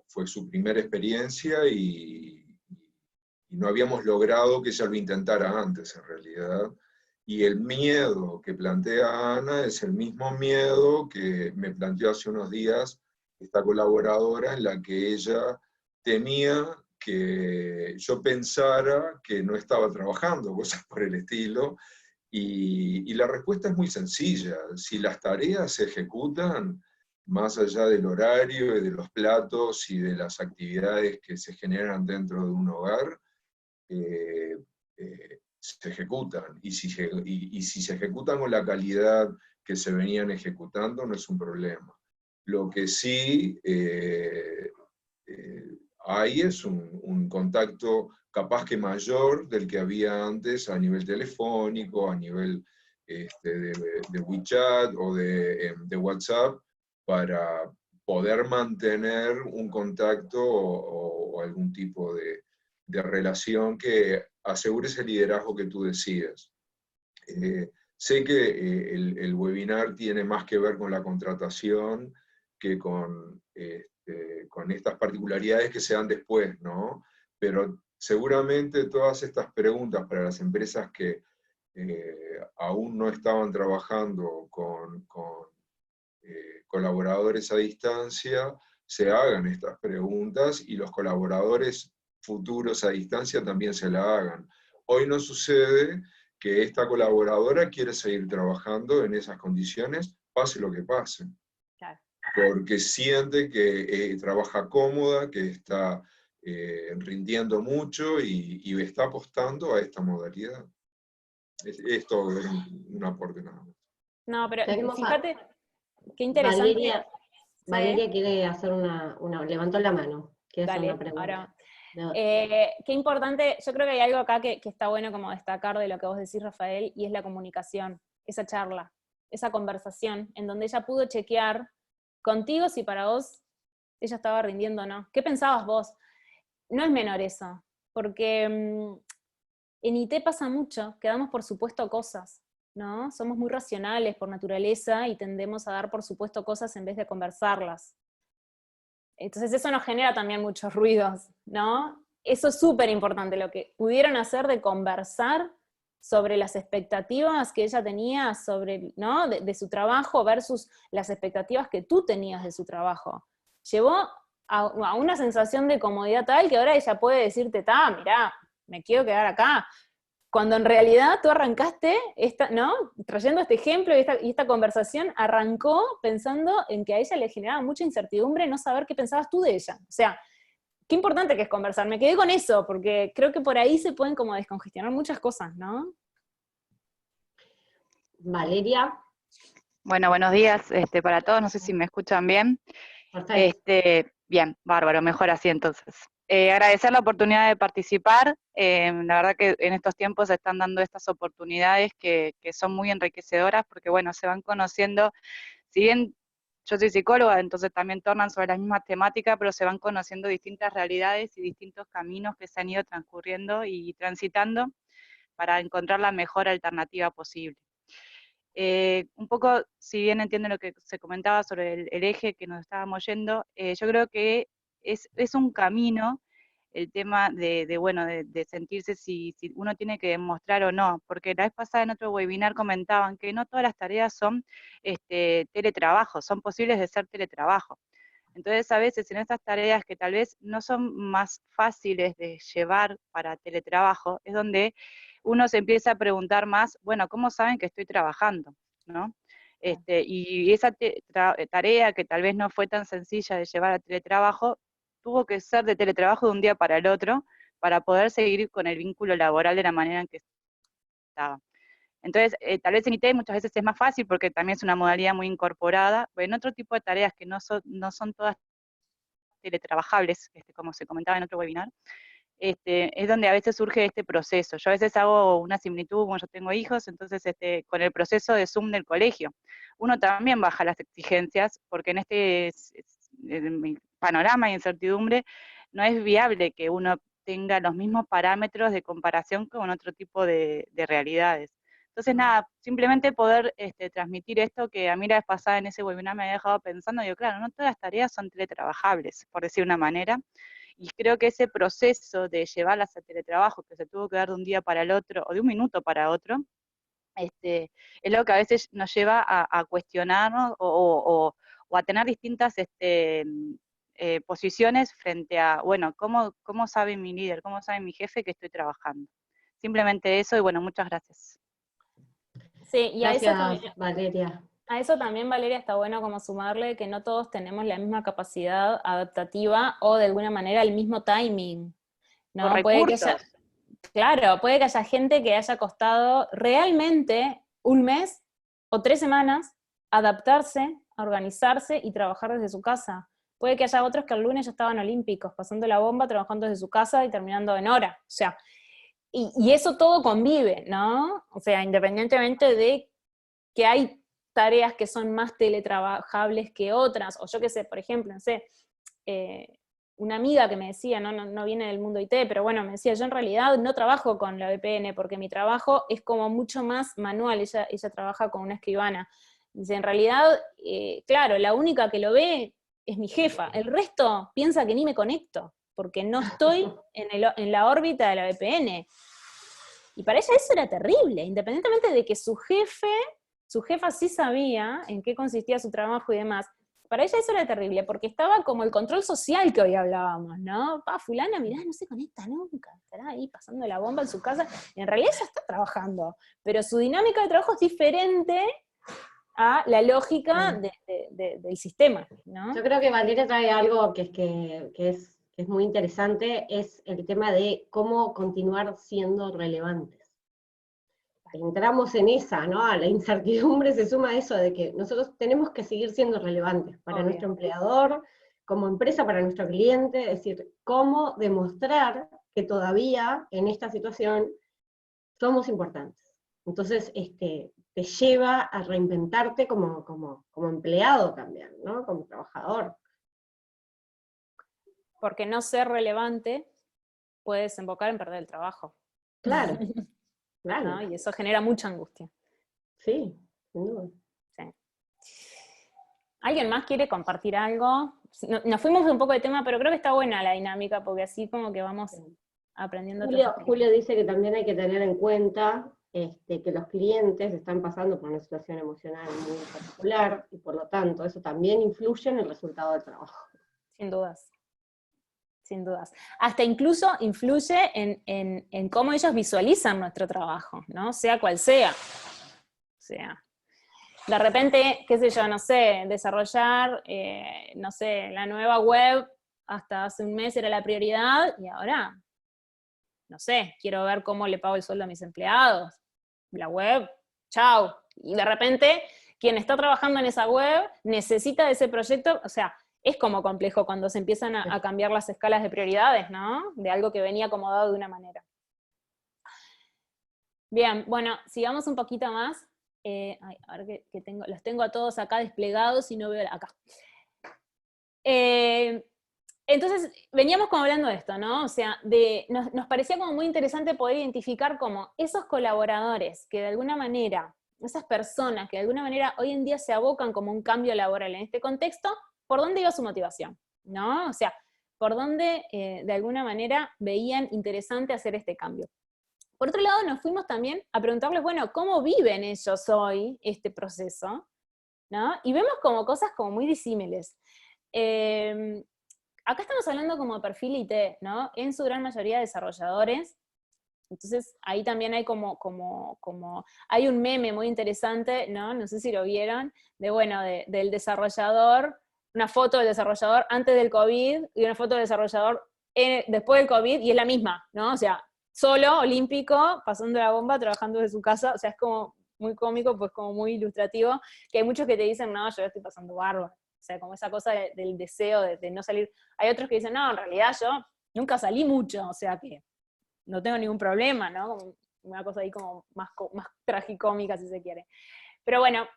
Fue su primera experiencia y no habíamos logrado que ella lo intentara antes, en realidad. Y el miedo que plantea Ana es el mismo miedo que me planteó hace unos días esta colaboradora, en la que ella temía que yo pensara que no estaba trabajando, cosas por el estilo, y la respuesta es muy sencilla. Si las tareas se ejecutan, más allá del horario y de los platos y de las actividades que se generan dentro de un hogar, se ejecutan. Y si se ejecutan con la calidad que se venían ejecutando, no es un problema. Lo que sí hay es un contacto capaz que mayor del que había antes a nivel telefónico, a nivel de WeChat o de WhatsApp, para poder mantener un contacto o algún tipo de relación que asegure ese liderazgo que tú decías. Sé que el webinar tiene más que ver con la contratación que con estas particularidades que se dan después, ¿no? Pero seguramente todas estas preguntas para las empresas que aún no estaban trabajando con colaboradores a distancia, se hagan estas preguntas y los colaboradores futuros a distancia también se la hagan. Hoy no sucede que esta colaboradora quiere seguir trabajando en esas condiciones, pase lo que pase. Claro. Porque siente que trabaja cómoda, que está rindiendo mucho y está apostando a esta modalidad. Esto es un aporte nada más. No, pero Tenemos fíjate, qué interesante. Valeria quiere hacer levantó la mano, quiere hacer Dale, una pregunta. ahora. No, Qué importante, yo creo que hay algo acá que está bueno como destacar de lo que vos decís, Rafael, y es la comunicación, esa charla, esa conversación, en donde ella pudo chequear contigo si para vos ella estaba rindiendo o no. ¿Qué pensabas vos? No es menor eso, porque en IT pasa mucho, que damos por supuesto cosas, ¿no? Somos muy racionales por naturaleza y tendemos a dar por supuesto cosas en vez de conversarlas. Entonces eso nos genera también muchos ruidos, ¿no? Eso es súper importante, lo que pudieron hacer de conversar sobre las expectativas que ella tenía sobre, ¿no? de su trabajo versus las expectativas que tú tenías de su trabajo. Llevó a una sensación de comodidad tal que ahora ella puede decirte, mirá, me quiero quedar acá. Cuando en realidad tú arrancaste, ¿no? Trayendo este ejemplo y esta conversación, arrancó pensando en que a ella le generaba mucha incertidumbre no saber qué pensabas tú de ella. O sea, qué importante que es conversar. Me quedé con eso, porque creo que por ahí se pueden como descongestionar muchas cosas, ¿no? Valeria. Bueno, buenos días para todos, no sé si me escuchan bien. Perfecto. Bien, bárbaro, mejor así entonces. Agradecer la oportunidad de participar, la verdad que en estos tiempos se están dando estas oportunidades que son muy enriquecedoras porque bueno, se van conociendo, si bien yo soy psicóloga, entonces también tornan sobre las mismas temáticas, pero se van conociendo distintas realidades y distintos caminos que se han ido transcurriendo y transitando para encontrar la mejor alternativa posible. Un poco, si bien entiendo lo que se comentaba sobre el eje que nos estábamos yendo, yo creo que es un camino el tema de sentirse si uno tiene que demostrar o no, porque la vez pasada en otro webinar comentaban que no todas las tareas son teletrabajo, son posibles de ser teletrabajo. Entonces, a veces en estas tareas que tal vez no son más fáciles de llevar para teletrabajo, es donde uno se empieza a preguntar más, bueno, ¿cómo saben que estoy trabajando? ¿No? Y esa tarea que tal vez no fue tan sencilla de llevar a teletrabajo, tuvo que ser de teletrabajo de un día para el otro, para poder seguir con el vínculo laboral de la manera en que estaba. Entonces, tal vez en IT muchas veces es más fácil porque también es una modalidad muy incorporada, pero en otro tipo de tareas que no son todas teletrabajables, como se comentaba en otro webinar, es donde a veces surge este proceso. Yo a veces hago una similitud, como yo tengo hijos, entonces con el proceso de Zoom del colegio. Uno también baja las exigencias, porque en en panorama de incertidumbre no es viable que uno tenga los mismos parámetros de comparación con otro tipo de realidades. Entonces, nada, simplemente poder transmitir esto que a mí la vez pasada en ese webinar me había dejado pensando, digo, claro, no todas las tareas son teletrabajables, por decir una manera, y creo que ese proceso de llevarlas a teletrabajo, que se tuvo que dar de un día para el otro, o de un minuto para otro, es lo que a veces nos lleva a cuestionarnos o a tener distintas posiciones frente a, bueno, ¿cómo sabe mi líder, cómo sabe mi jefe que estoy trabajando? Simplemente eso, y bueno, muchas gracias. Sí, y Gracias, Valeria. a eso también, Valeria, está bueno como sumarle que no todos tenemos la misma capacidad adaptativa o de alguna manera el mismo timing, ¿no? Los recursos. Claro, puede que haya gente que haya costado realmente un mes o 3 semanas adaptarse, organizarse y trabajar desde su casa. Puede que haya otros que el lunes ya estaban olímpicos, pasando la bomba, trabajando desde su casa y terminando en hora. O sea, y eso todo convive, ¿no? O sea, independientemente de que hay tareas que son más teletrabajables que otras, o yo qué sé, por ejemplo, no sé, una amiga que me decía, no viene del mundo IT, pero bueno, me decía, yo en realidad no trabajo con la VPN, porque mi trabajo es como mucho más manual, ella trabaja con una escribana. Dice, en realidad, claro, la única que lo ve es mi jefa, el resto piensa que ni me conecto, porque no estoy en la órbita de la VPN. Y para ella eso era terrible, independientemente de que su jefa sí sabía en qué consistía su trabajo y demás. Para ella eso era terrible, porque estaba como el control social que hoy hablábamos, ¿no? Fulana, mirá, no se conecta nunca, estará ahí pasando la bomba en su casa. En realidad ella está trabajando, pero su dinámica de trabajo es diferente a la lógica del sistema, ¿no? Yo creo que Valeria trae algo que es muy interesante, es el tema de cómo continuar siendo relevantes. Entramos en esa, ¿no? A la incertidumbre se suma eso de que nosotros tenemos que seguir siendo relevantes para nuestro empleador, como empresa, para nuestro cliente, es decir, cómo demostrar que todavía en esta situación somos importantes. Entonces, te lleva a reinventarte como empleado también, ¿no? Como trabajador. Porque no ser relevante puede desembocar en perder el trabajo. Claro, claro. ¿No? Y eso genera mucha angustia. Sí, sin duda. Sí. ¿Alguien más quiere compartir algo? Nos fuimos de un poco de tema, pero creo que está buena la dinámica, porque así como que vamos aprendiendo. Julio dice que también hay que tener en cuenta que los clientes están pasando por una situación emocional muy particular, y por lo tanto eso también influye en el resultado del trabajo. Sin dudas. Sin dudas. Hasta incluso influye en cómo ellos visualizan nuestro trabajo, ¿no? Sea cual sea. O sea, de repente, qué sé yo, no sé, desarrollar, no sé, la nueva web hasta hace un mes era la prioridad, y ahora, no sé, quiero ver cómo le pago el sueldo a mis empleados. La web, chao. Y de repente, quien está trabajando en esa web necesita de ese proyecto, o sea, es como complejo cuando se empiezan a cambiar las escalas de prioridades, ¿no? De algo que venía acomodado de una manera. Bien, bueno, sigamos un poquito más. A ver que tengo, los tengo a todos acá desplegados y no veo acá. Entonces, veníamos como hablando de esto, ¿no? O sea, nos parecía como muy interesante poder identificar como esos colaboradores que de alguna manera, esas personas que de alguna manera hoy en día se abocan como un cambio laboral en este contexto, ¿por dónde iba su motivación? ¿No? O sea, ¿por dónde de alguna manera veían interesante hacer este cambio? Por otro lado, nos fuimos también a preguntarles, bueno, ¿cómo viven ellos hoy este proceso? ¿No? Y vemos como cosas como muy disímiles. Acá estamos hablando como de perfil IT, ¿no? En su gran mayoría desarrolladores. Entonces, ahí también hay hay un meme muy interesante, ¿no? No sé si lo vieron, del desarrollador, una foto del desarrollador antes del COVID y una foto del desarrollador después del COVID, y es la misma, ¿no? O sea, solo, olímpico, pasando la bomba, trabajando desde su casa, o sea, es como muy cómico, pues como muy ilustrativo, que hay muchos que te dicen, no, yo estoy pasando bárbaro, o sea, como esa cosa del deseo de no salir. Hay otros que dicen, no, en realidad yo nunca salí mucho, o sea que no tengo ningún problema, ¿no? Como una cosa ahí como más tragicómica, si se quiere. Pero bueno,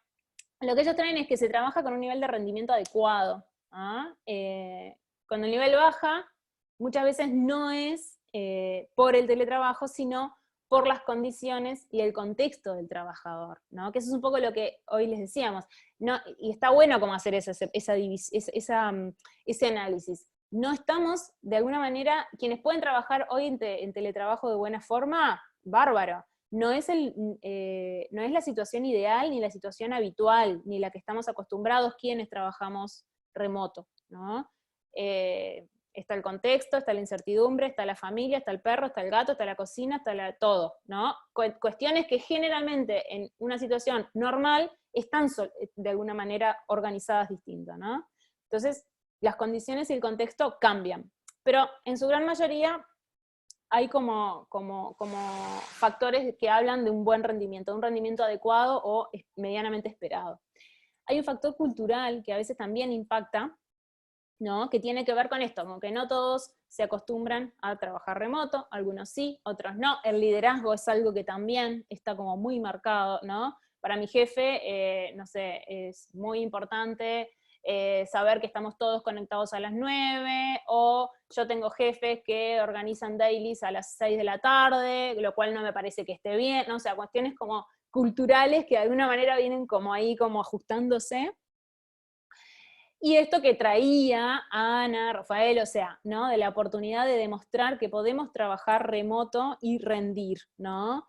lo que ellos traen es que se trabaja con un nivel de rendimiento adecuado. Cuando el nivel baja, muchas veces no es por el teletrabajo, sino por las condiciones y el contexto del trabajador, ¿no? Que eso es un poco lo que hoy les decíamos, ¿no? Y está bueno como hacer ese análisis. No estamos, de alguna manera, quienes pueden trabajar hoy en teletrabajo de buena forma, bárbaro. no es la situación ideal, ni la situación habitual, ni la que estamos acostumbrados quienes trabajamos remoto, ¿no? Está el contexto, está la incertidumbre, está la familia, está el perro, está el gato, está la cocina, está todo, ¿no? Cuestiones que generalmente en una situación normal están de alguna manera organizadas distintas, ¿no? Entonces, las condiciones y el contexto cambian, pero en su gran mayoría hay como factores que hablan de un buen rendimiento, de un rendimiento adecuado o medianamente esperado. Hay un factor cultural que a veces también impacta, ¿no? Que tiene que ver con esto, como que no todos se acostumbran a trabajar remoto, algunos sí, otros no. El liderazgo es algo que también está como muy marcado, ¿no? Para mi jefe, no sé, es muy importante saber que estamos todos conectados a las 9, o yo tengo jefes que organizan dailies a las 6 de la tarde, lo cual no me parece que esté bien, ¿no? O sea, cuestiones como culturales que de alguna manera vienen como ahí como ajustándose. Y esto que traía Ana, Rafael, o sea, ¿no? De la oportunidad de demostrar que podemos trabajar remoto y rendir, ¿no?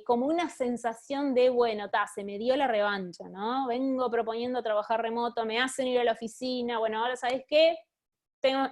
Como una sensación de, bueno, se me dio la revancha, ¿no? Vengo proponiendo trabajar remoto, me hacen ir a la oficina, bueno, ahora ¿sabes qué?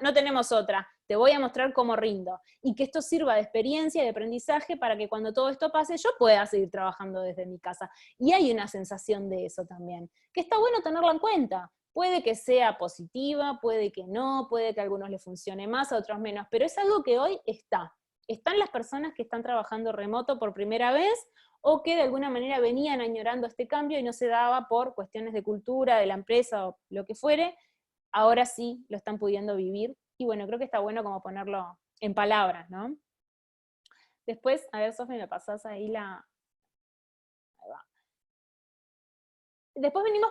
No tenemos otra, te voy a mostrar cómo rindo. Y que esto sirva de experiencia y de aprendizaje para que cuando todo esto pase yo pueda seguir trabajando desde mi casa. Y hay una sensación de eso también, que está bueno tenerla en cuenta. Puede que sea positiva, puede que no, puede que a algunos les funcione más, a otros menos, pero es algo que hoy está. Están las personas que están trabajando remoto por primera vez, o que de alguna manera venían añorando este cambio y no se daba por cuestiones de cultura, de la empresa o lo que fuere, ahora sí lo están pudiendo vivir, y bueno, creo que está bueno como ponerlo en palabras, ¿no? Después, a ver, Sofi, me pasás ahí la... Ahí va. Después venimos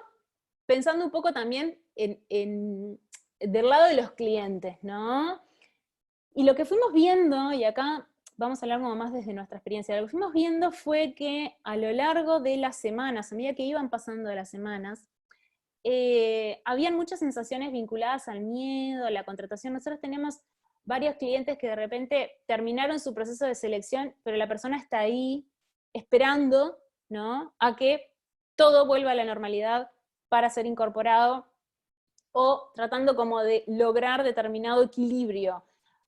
pensando un poco también del lado de los clientes, ¿no? Y lo que fuimos viendo, y acá vamos a hablar como más desde nuestra experiencia, lo que fuimos viendo fue que a lo largo de las semanas, a medida que iban pasando las semanas, habían muchas sensaciones vinculadas al miedo, a la contratación. Nosotros tenemos varios clientes que de repente terminaron su proceso de selección, pero la persona está ahí esperando, ¿no?, a que todo vuelva a la normalidad para ser incorporado, o tratando como de lograr determinado equilibrio.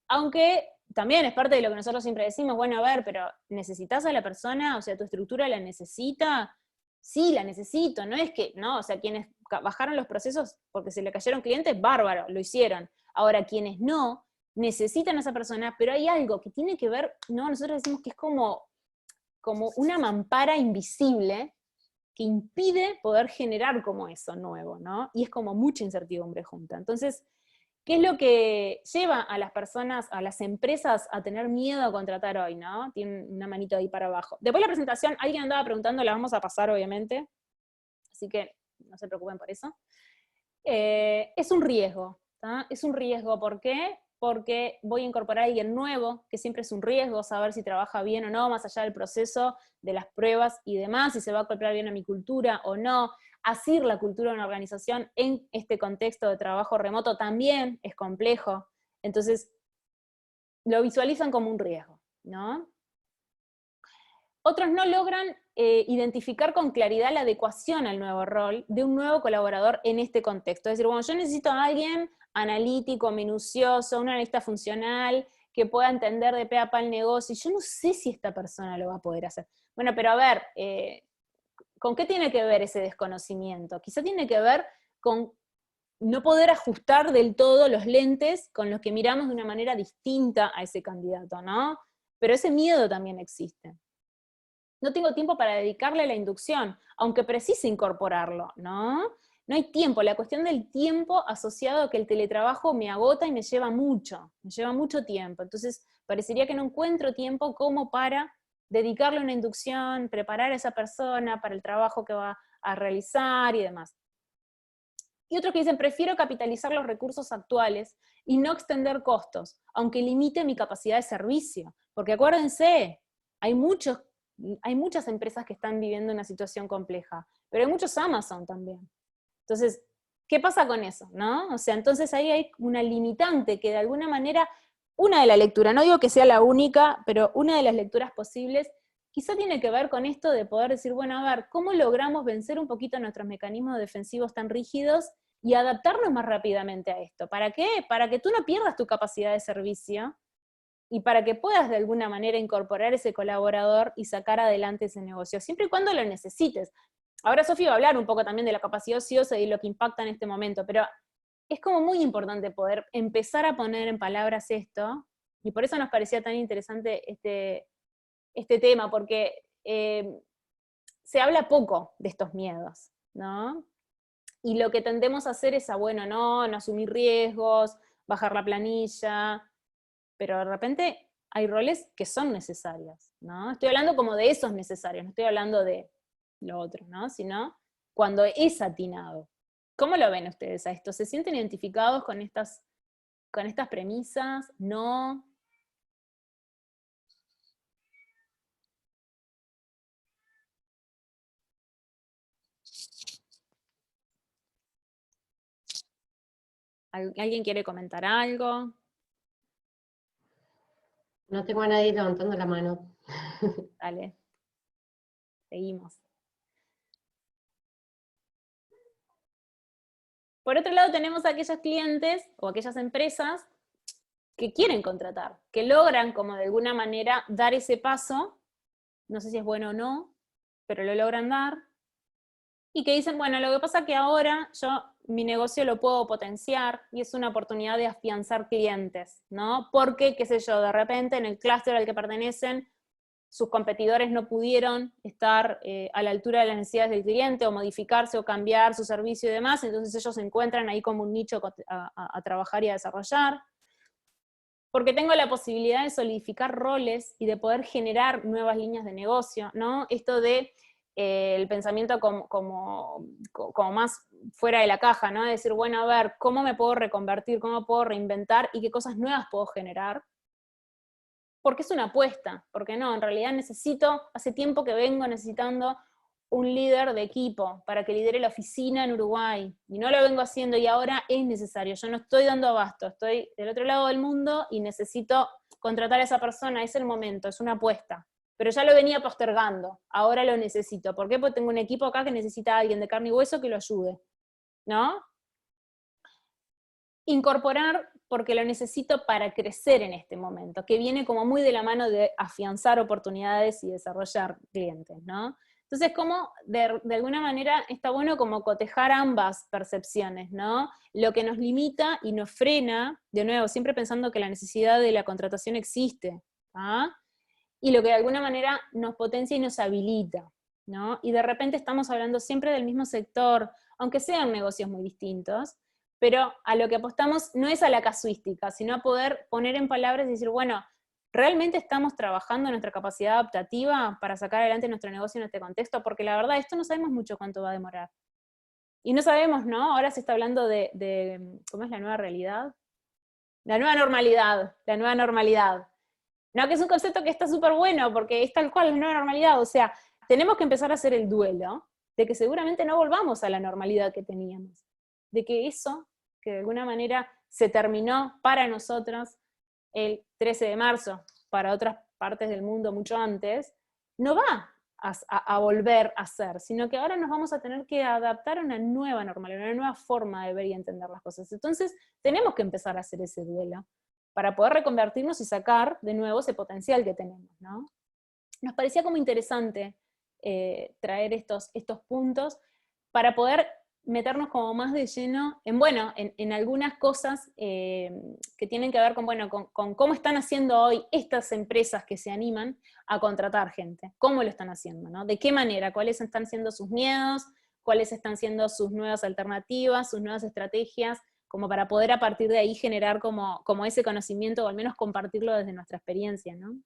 Aunque también es parte de lo que nosotros siempre decimos, bueno, a ver, pero ¿necesitas a la persona? O sea, ¿tu estructura la necesita? Sí, la necesito, no es que, no, o sea, quienes bajaron los procesos porque se le cayeron clientes, bárbaro, lo hicieron. Ahora, quienes no, necesitan a esa persona, pero hay algo que tiene que ver, no, nosotros decimos que es como una mampara invisible que impide poder generar como eso nuevo, ¿no? Y es como mucha incertidumbre junta. Entonces, ¿qué es lo que lleva a las personas, a las empresas a tener miedo a contratar hoy, ¿no? Tienen una manito ahí para abajo. Después la presentación, alguien andaba preguntando, la vamos a pasar obviamente, así que no se preocupen por eso. Es un riesgo, ¿tá? Es un riesgo, ¿por qué? Porque voy a incorporar a alguien nuevo, que siempre es un riesgo saber si trabaja bien o no, más allá del proceso, de las pruebas y demás, si se va a acoplar bien a mi cultura o no. Asir la cultura de una organización en este contexto de trabajo remoto también es complejo, entonces lo visualizan como un riesgo, ¿no? Otros no logran identificar con claridad la adecuación al nuevo rol de un nuevo colaborador en este contexto. Es decir, bueno, yo necesito a alguien analítico, minucioso, un analista funcional, que pueda entender de pe a pa el negocio, y yo no sé si esta persona lo va a poder hacer. Bueno, pero a ver, ¿con qué tiene que ver ese desconocimiento? Quizá tiene que ver con no poder ajustar del todo los lentes con los que miramos de una manera distinta a ese candidato, ¿no? Pero ese miedo también existe. No tengo tiempo para dedicarle a la inducción, aunque precise incorporarlo, ¿no? No hay tiempo, la cuestión del tiempo asociado a que el teletrabajo me agota y me lleva mucho tiempo. Entonces, parecería que no encuentro tiempo como para dedicarle una inducción, preparar a esa persona para el trabajo que va a realizar y demás. Y otros que dicen, prefiero capitalizar los recursos actuales y no extender costos, aunque limite mi capacidad de servicio. Porque acuérdense, hay muchas empresas que están viviendo una situación compleja, pero hay muchos Amazon también. Entonces, ¿qué pasa con eso? ¿No? O sea, entonces ahí hay una limitante que de alguna manera, una de las lecturas, no digo que sea la única, pero una de las lecturas posibles quizá tiene que ver con esto de poder decir, bueno, a ver, ¿cómo logramos vencer un poquito nuestros mecanismos defensivos tan rígidos y adaptarnos más rápidamente a esto? ¿Para qué? Para que tú no pierdas tu capacidad de servicio, y para que puedas de alguna manera incorporar ese colaborador y sacar adelante ese negocio, siempre y cuando lo necesites. Ahora Sofía va a hablar un poco también de la capacidad ociosa y lo que impacta en este momento, pero es como muy importante poder empezar a poner en palabras esto, y por eso nos parecía tan interesante este tema, porque se habla poco de estos miedos, ¿no? Y lo que tendemos a hacer es bueno, no asumir riesgos, bajar la planilla, pero de repente hay roles que son necesarios, ¿no? Estoy hablando como de esos necesarios, no estoy hablando de lo otro, ¿no? Sino cuando es atinado. ¿Cómo lo ven ustedes a esto? ¿Se sienten identificados con estas premisas? ¿No? ¿Alguien quiere comentar algo? No tengo a nadie levantando la mano. Dale. Seguimos. Por otro lado tenemos a aquellos clientes o aquellas empresas que quieren contratar, que logran como de alguna manera dar ese paso, no sé si es bueno o no, pero lo logran dar, y que dicen, bueno, lo que pasa es que ahora yo mi negocio lo puedo potenciar, y es una oportunidad de afianzar clientes, ¿no? Porque, qué sé yo, de repente en el clúster al que pertenecen, sus competidores no pudieron estar a la altura de las necesidades del cliente, o modificarse, o cambiar su servicio y demás, entonces ellos se encuentran ahí como un nicho a trabajar y a desarrollar. Porque tengo la posibilidad de solidificar roles y de poder generar nuevas líneas de negocio, ¿no? Esto de el pensamiento como más fuera de la caja, ¿no? De decir, bueno, a ver, ¿cómo me puedo reconvertir? ¿Cómo puedo reinventar? ¿Y qué cosas nuevas puedo generar? Porque es una apuesta, porque no, en realidad hace tiempo que vengo necesitando un líder de equipo para que lidere la oficina en Uruguay, y no lo vengo haciendo y ahora es necesario, yo no estoy dando abasto, estoy del otro lado del mundo y necesito contratar a esa persona, es el momento, es una apuesta, pero ya lo venía postergando, ahora lo necesito. ¿Por qué? Porque tengo un equipo acá que necesita a alguien de carne y hueso que lo ayude, ¿no? Incorporar porque lo necesito para crecer en este momento, que viene como muy de la mano de afianzar oportunidades y desarrollar clientes, ¿no? Entonces, como de alguna manera está bueno como cotejar ambas percepciones, ¿no? Lo que nos limita y nos frena, de nuevo, siempre pensando que la necesidad de la contratación existe, ¿ah? Y lo que de alguna manera nos potencia y nos habilita, ¿no? Y de repente estamos hablando siempre del mismo sector, aunque sean negocios muy distintos, pero a lo que apostamos no es a la casuística, sino a poder poner en palabras y decir, bueno, ¿realmente estamos trabajando en nuestra capacidad adaptativa para sacar adelante nuestro negocio en este contexto? Porque la verdad, esto no sabemos mucho cuánto va a demorar. Y no sabemos, ¿no? Ahora se está hablando de ¿cómo es la nueva realidad? La nueva normalidad, la nueva normalidad. No, que es un concepto que está súper bueno, porque es tal cual la nueva normalidad, o sea, tenemos que empezar a hacer el duelo de que seguramente no volvamos a la normalidad que teníamos, de que eso, que de alguna manera se terminó para nosotros el 13 de marzo, para otras partes del mundo mucho antes, no va a volver a ser, sino que ahora nos vamos a tener que adaptar a una nueva normalidad, una nueva forma de ver y entender las cosas. Entonces, tenemos que empezar a hacer ese duelo, para poder reconvertirnos y sacar de nuevo ese potencial que tenemos, ¿no? Nos parecía como interesante traer estos puntos para poder meternos como más de lleno en algunas cosas que tienen que ver con cómo están haciendo hoy estas empresas que se animan a contratar gente, cómo lo están haciendo, ¿no? De qué manera, cuáles están siendo sus miedos, cuáles están siendo sus nuevas alternativas, sus nuevas estrategias, como para poder a partir de ahí generar como ese conocimiento, o al menos compartirlo desde nuestra experiencia, ¿no?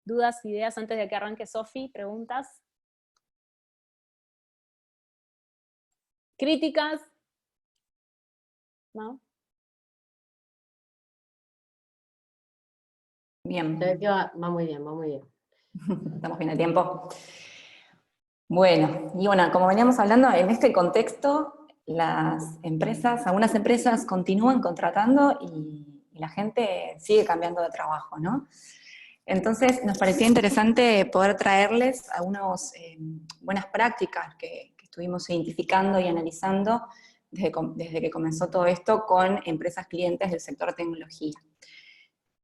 ¿Dudas, ideas antes de que arranque Sofi? ¿Preguntas? ¿Críticas? ¿No? Bien. Va muy bien, va muy bien. Estamos bien a tiempo. Bueno, y bueno, como veníamos hablando, en este contexto, algunas empresas continúan contratando y la gente sigue cambiando de trabajo, ¿no? Entonces nos parecía interesante poder traerles algunas buenas prácticas que estuvimos identificando y analizando desde que comenzó todo esto con empresas clientes del sector tecnología.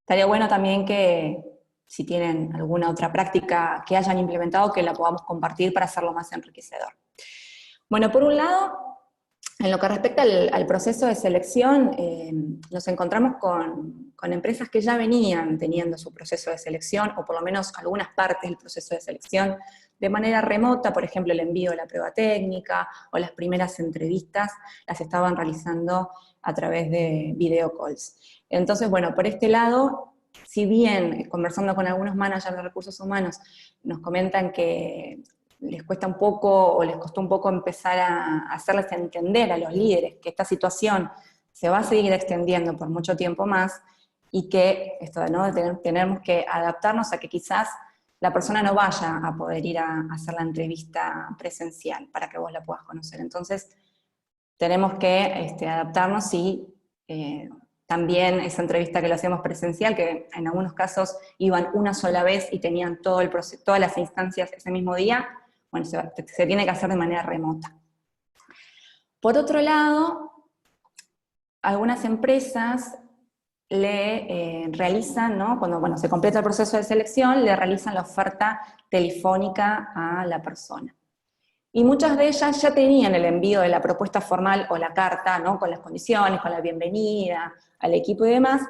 Estaría bueno también que si tienen alguna otra práctica que hayan implementado, que la podamos compartir para hacerlo más enriquecedor. Bueno, por un lado, en lo que respecta al proceso de selección, nos encontramos con empresas que ya venían teniendo su proceso de selección, o por lo menos algunas partes del proceso de selección, de manera remota. Por ejemplo, el envío de la prueba técnica, o las primeras entrevistas, las estaban realizando a través de video calls. Entonces, bueno, por este lado, si bien conversando con algunos managers de recursos humanos, nos comentan que les cuesta un poco, o les costó un poco empezar a hacerles entender a los líderes que esta situación se va a seguir extendiendo por mucho tiempo más, y que esto, ¿no?, tenemos que adaptarnos a que quizás la persona no vaya a poder ir a hacer la entrevista presencial para que vos la puedas conocer. Entonces, tenemos que adaptarnos y también esa entrevista que lo hacemos presencial, que en algunos casos iban una sola vez y tenían todo el proceso, todas las instancias ese mismo día, bueno, se tiene que hacer de manera remota. Por otro lado, algunas empresas le realizan, ¿no?, cuando se completa el proceso de selección, le realizan la oferta telefónica a la persona. Y muchas de ellas ya tenían el envío de la propuesta formal o la carta, ¿no?, con las condiciones, con la bienvenida al equipo y demás,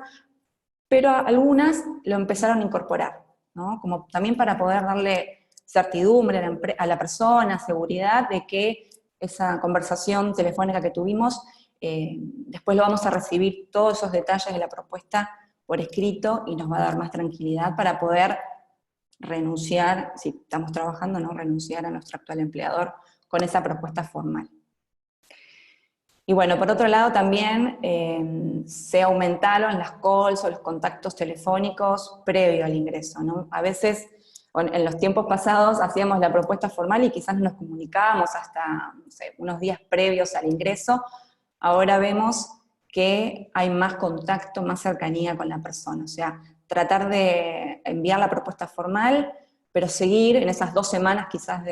pero algunas lo empezaron a incorporar, ¿no?, como también para poder darle certidumbre a la persona, seguridad de que esa conversación telefónica que tuvimos, después lo vamos a recibir todos esos detalles de la propuesta por escrito, y nos va a dar más tranquilidad para poder renunciar, si estamos trabajando, ¿no?, renunciar a nuestro actual empleador con esa propuesta formal. Y bueno, por otro lado también se aumentaron las calls o los contactos telefónicos previo al ingreso, ¿no? A veces, en los tiempos pasados, hacíamos la propuesta formal y quizás nos comunicábamos hasta, no sé, unos días previos al ingreso. Ahora vemos que hay más contacto, más cercanía con la persona, o sea, tratar de enviar la propuesta formal, pero seguir en esas 2 semanas quizás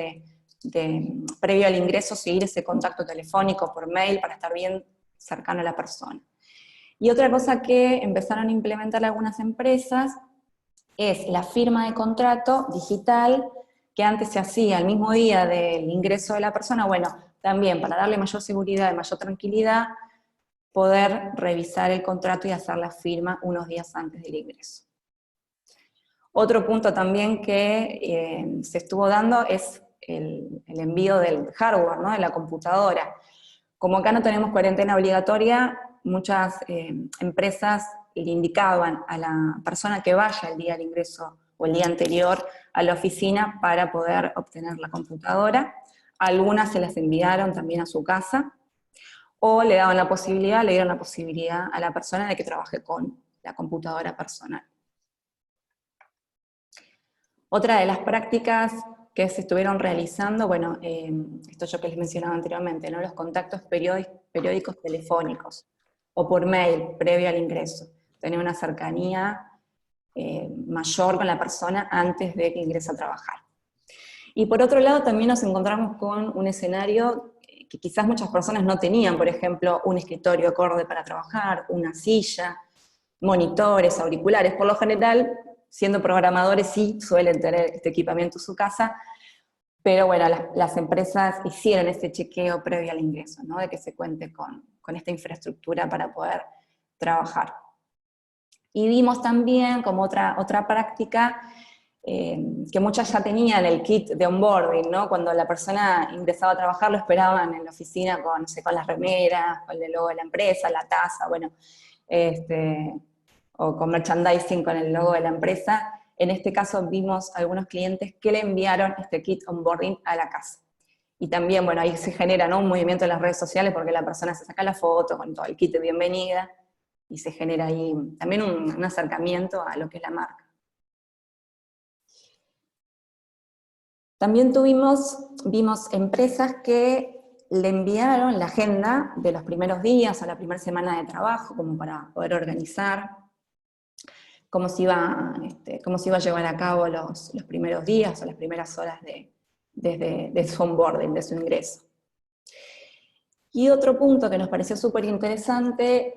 previo al ingreso, seguir ese contacto telefónico por mail para estar bien cercano a la persona. Y otra cosa que empezaron a implementar algunas empresas es la firma de contrato digital, que antes se hacía el mismo día del ingreso de la persona. Bueno, también para darle mayor seguridad y mayor tranquilidad, poder revisar el contrato y hacer la firma unos días antes del ingreso. Otro punto también que se estuvo dando es el envío del hardware, ¿no?, de la computadora. Como acá no tenemos cuarentena obligatoria, muchas empresas le indicaban a la persona que vaya el día del ingreso o el día anterior a la oficina para poder obtener la computadora. Algunas se las enviaron también a su casa, o le dieron la posibilidad a la persona de que trabaje con la computadora personal. Otra de las prácticas que se estuvieron realizando, bueno, esto yo que les mencionaba anteriormente, ¿no?, los contactos periódicos telefónicos, o por mail, previo al ingreso. Tener una cercanía mayor con la persona antes de que ingrese a trabajar. Y por otro lado también nos encontramos con un escenario que quizás muchas personas no tenían, por ejemplo, un escritorio acorde para trabajar, una silla, monitores, auriculares. Por lo general, siendo programadores sí suelen tener este equipamiento en su casa, pero bueno, las empresas hicieron ese chequeo previo al ingreso, ¿no?, de que se cuente con esta infraestructura para poder trabajar. Y vimos también como otra práctica, que muchas ya tenían el kit de onboarding, ¿no? Cuando la persona ingresaba a trabajar lo esperaban en la oficina con, no sé, con las remeras, con el logo de la empresa, la taza, bueno, o con merchandising con el logo de la empresa. En este caso vimos algunos clientes que le enviaron este kit onboarding a la casa. Y también, bueno, ahí se genera, ¿no?, un movimiento en las redes sociales porque la persona se saca la foto con todo el kit de bienvenida y se genera ahí también un acercamiento a lo que es la marca. También vimos empresas que le enviaron la agenda de los primeros días o la primera semana de trabajo, como para poder organizar, cómo se iba a llevar a cabo los primeros días o las primeras horas de su onboarding, de su ingreso. Y otro punto que nos pareció súper interesante,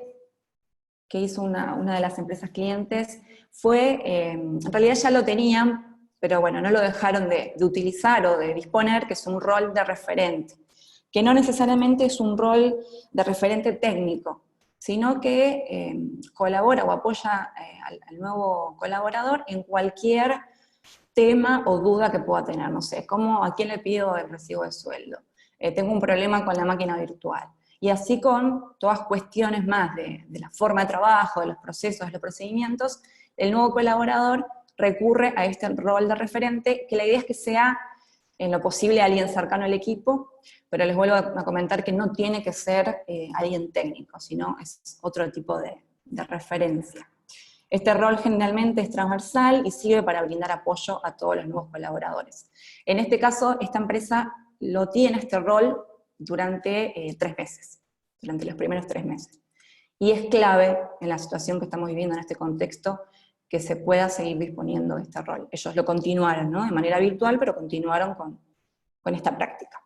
que hizo una de las empresas clientes, fue, en realidad ya lo tenían, pero bueno, no lo dejaron de utilizar o de disponer, que es un rol de referente, que no necesariamente es un rol de referente técnico, sino que colabora o apoya al nuevo colaborador en cualquier tema o duda que pueda tener, no sé, ¿a quién le pido el recibo de sueldo? Tengo un problema con la máquina virtual. Y así con todas cuestiones más de la forma de trabajo, de los procesos, de los procedimientos, el nuevo colaborador recurre a este rol de referente, que la idea es que sea en lo posible alguien cercano al equipo, pero les vuelvo a comentar que no tiene que ser alguien técnico, sino es otro tipo de referencia. Este rol generalmente es transversal y sirve para brindar apoyo a todos los nuevos colaboradores. En este caso, esta empresa lo tiene este rol durante 3 meses, durante los primeros 3 meses. Y es clave en la situación que estamos viviendo en este contexto que se pueda seguir disponiendo de este rol. Ellos lo continuaron, ¿no?, de manera virtual, pero continuaron con esta práctica.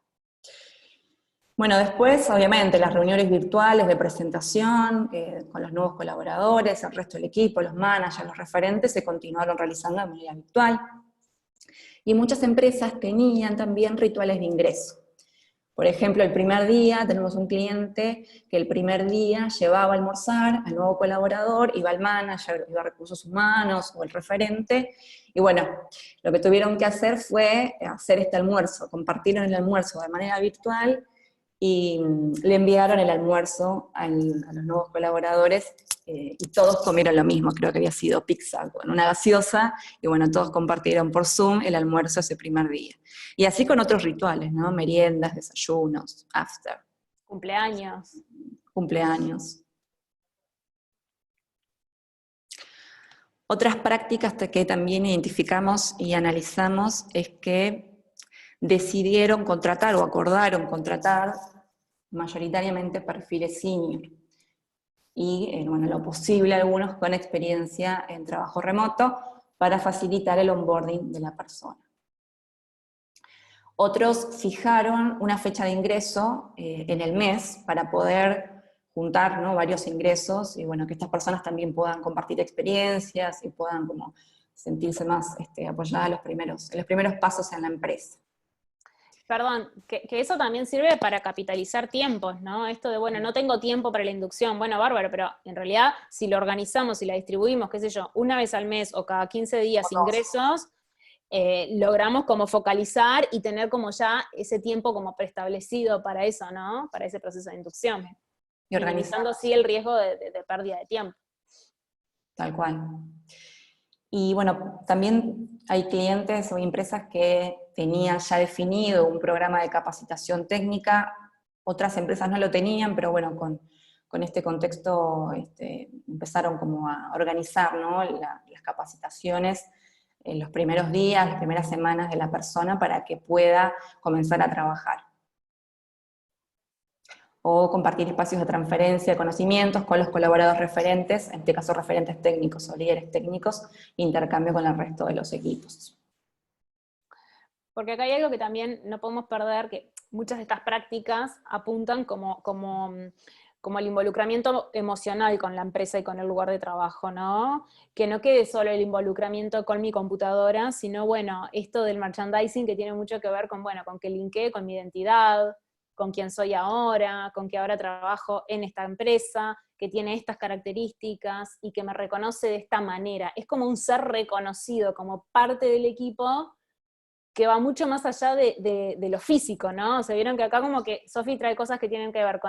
Bueno, después, obviamente, las reuniones virtuales de presentación con los nuevos colaboradores, el resto del equipo, los managers, los referentes, se continuaron realizando de manera virtual. Y muchas empresas tenían también rituales de ingreso. Por ejemplo, el primer día tenemos un cliente que el primer día llevaba a almorzar al nuevo colaborador, iba al manager, iba a recursos humanos o el referente, y bueno, lo que tuvieron que hacer fue hacer este almuerzo, compartieron el almuerzo de manera virtual, y le enviaron el almuerzo a los nuevos colaboradores, y todos comieron lo mismo, creo que había sido pizza con una gaseosa, y bueno, todos compartieron por Zoom el almuerzo ese primer día. Y así con otros rituales, ¿no? Meriendas, desayunos, after. Cumpleaños. Cumpleaños. Otras prácticas que también identificamos y analizamos es que decidieron contratar o acordaron contratar mayoritariamente perfiles senior. Y, bueno, lo posible algunos con experiencia en trabajo remoto para facilitar el onboarding de la persona. Otros fijaron una fecha de ingreso en el mes para poder juntar, ¿no?, varios ingresos, y bueno, que estas personas también puedan compartir experiencias y puedan como sentirse más apoyadas en los primeros pasos en la empresa. Perdón, que eso también sirve para capitalizar tiempos, ¿no? Esto de, bueno, no tengo tiempo para la inducción, bueno, bárbaro, pero en realidad si lo organizamos y la distribuimos, qué sé yo, una vez al mes o cada 15 días ingresos, logramos como focalizar y tener como ya ese tiempo como preestablecido para eso, ¿no? Para ese proceso de inducción. Y organizando así el riesgo de pérdida de tiempo. Tal cual. Y bueno, también hay clientes o empresas que tenían ya definido un programa de capacitación técnica, otras empresas no lo tenían, pero bueno, con este contexto empezaron como a organizar, ¿no?, las capacitaciones en los primeros días, las primeras semanas de la persona para que pueda comenzar a trabajar. O compartir espacios de transferencia de conocimientos con los colaboradores referentes, en este caso referentes técnicos o líderes técnicos, intercambio con el resto de los equipos. Porque acá hay algo que también no podemos perder, que muchas de estas prácticas apuntan como el involucramiento emocional con la empresa y con el lugar de trabajo, ¿no? Que no quede solo el involucramiento con mi computadora, sino, bueno, esto del merchandising que tiene mucho que ver con, bueno, con que linkee con mi identidad, con quién soy ahora, con que ahora trabajo en esta empresa, que tiene estas características y que me reconoce de esta manera. Es como un ser reconocido como parte del equipo que va mucho más allá de lo físico, ¿no? O sea, vieron que acá como que Sofi trae cosas que tienen que ver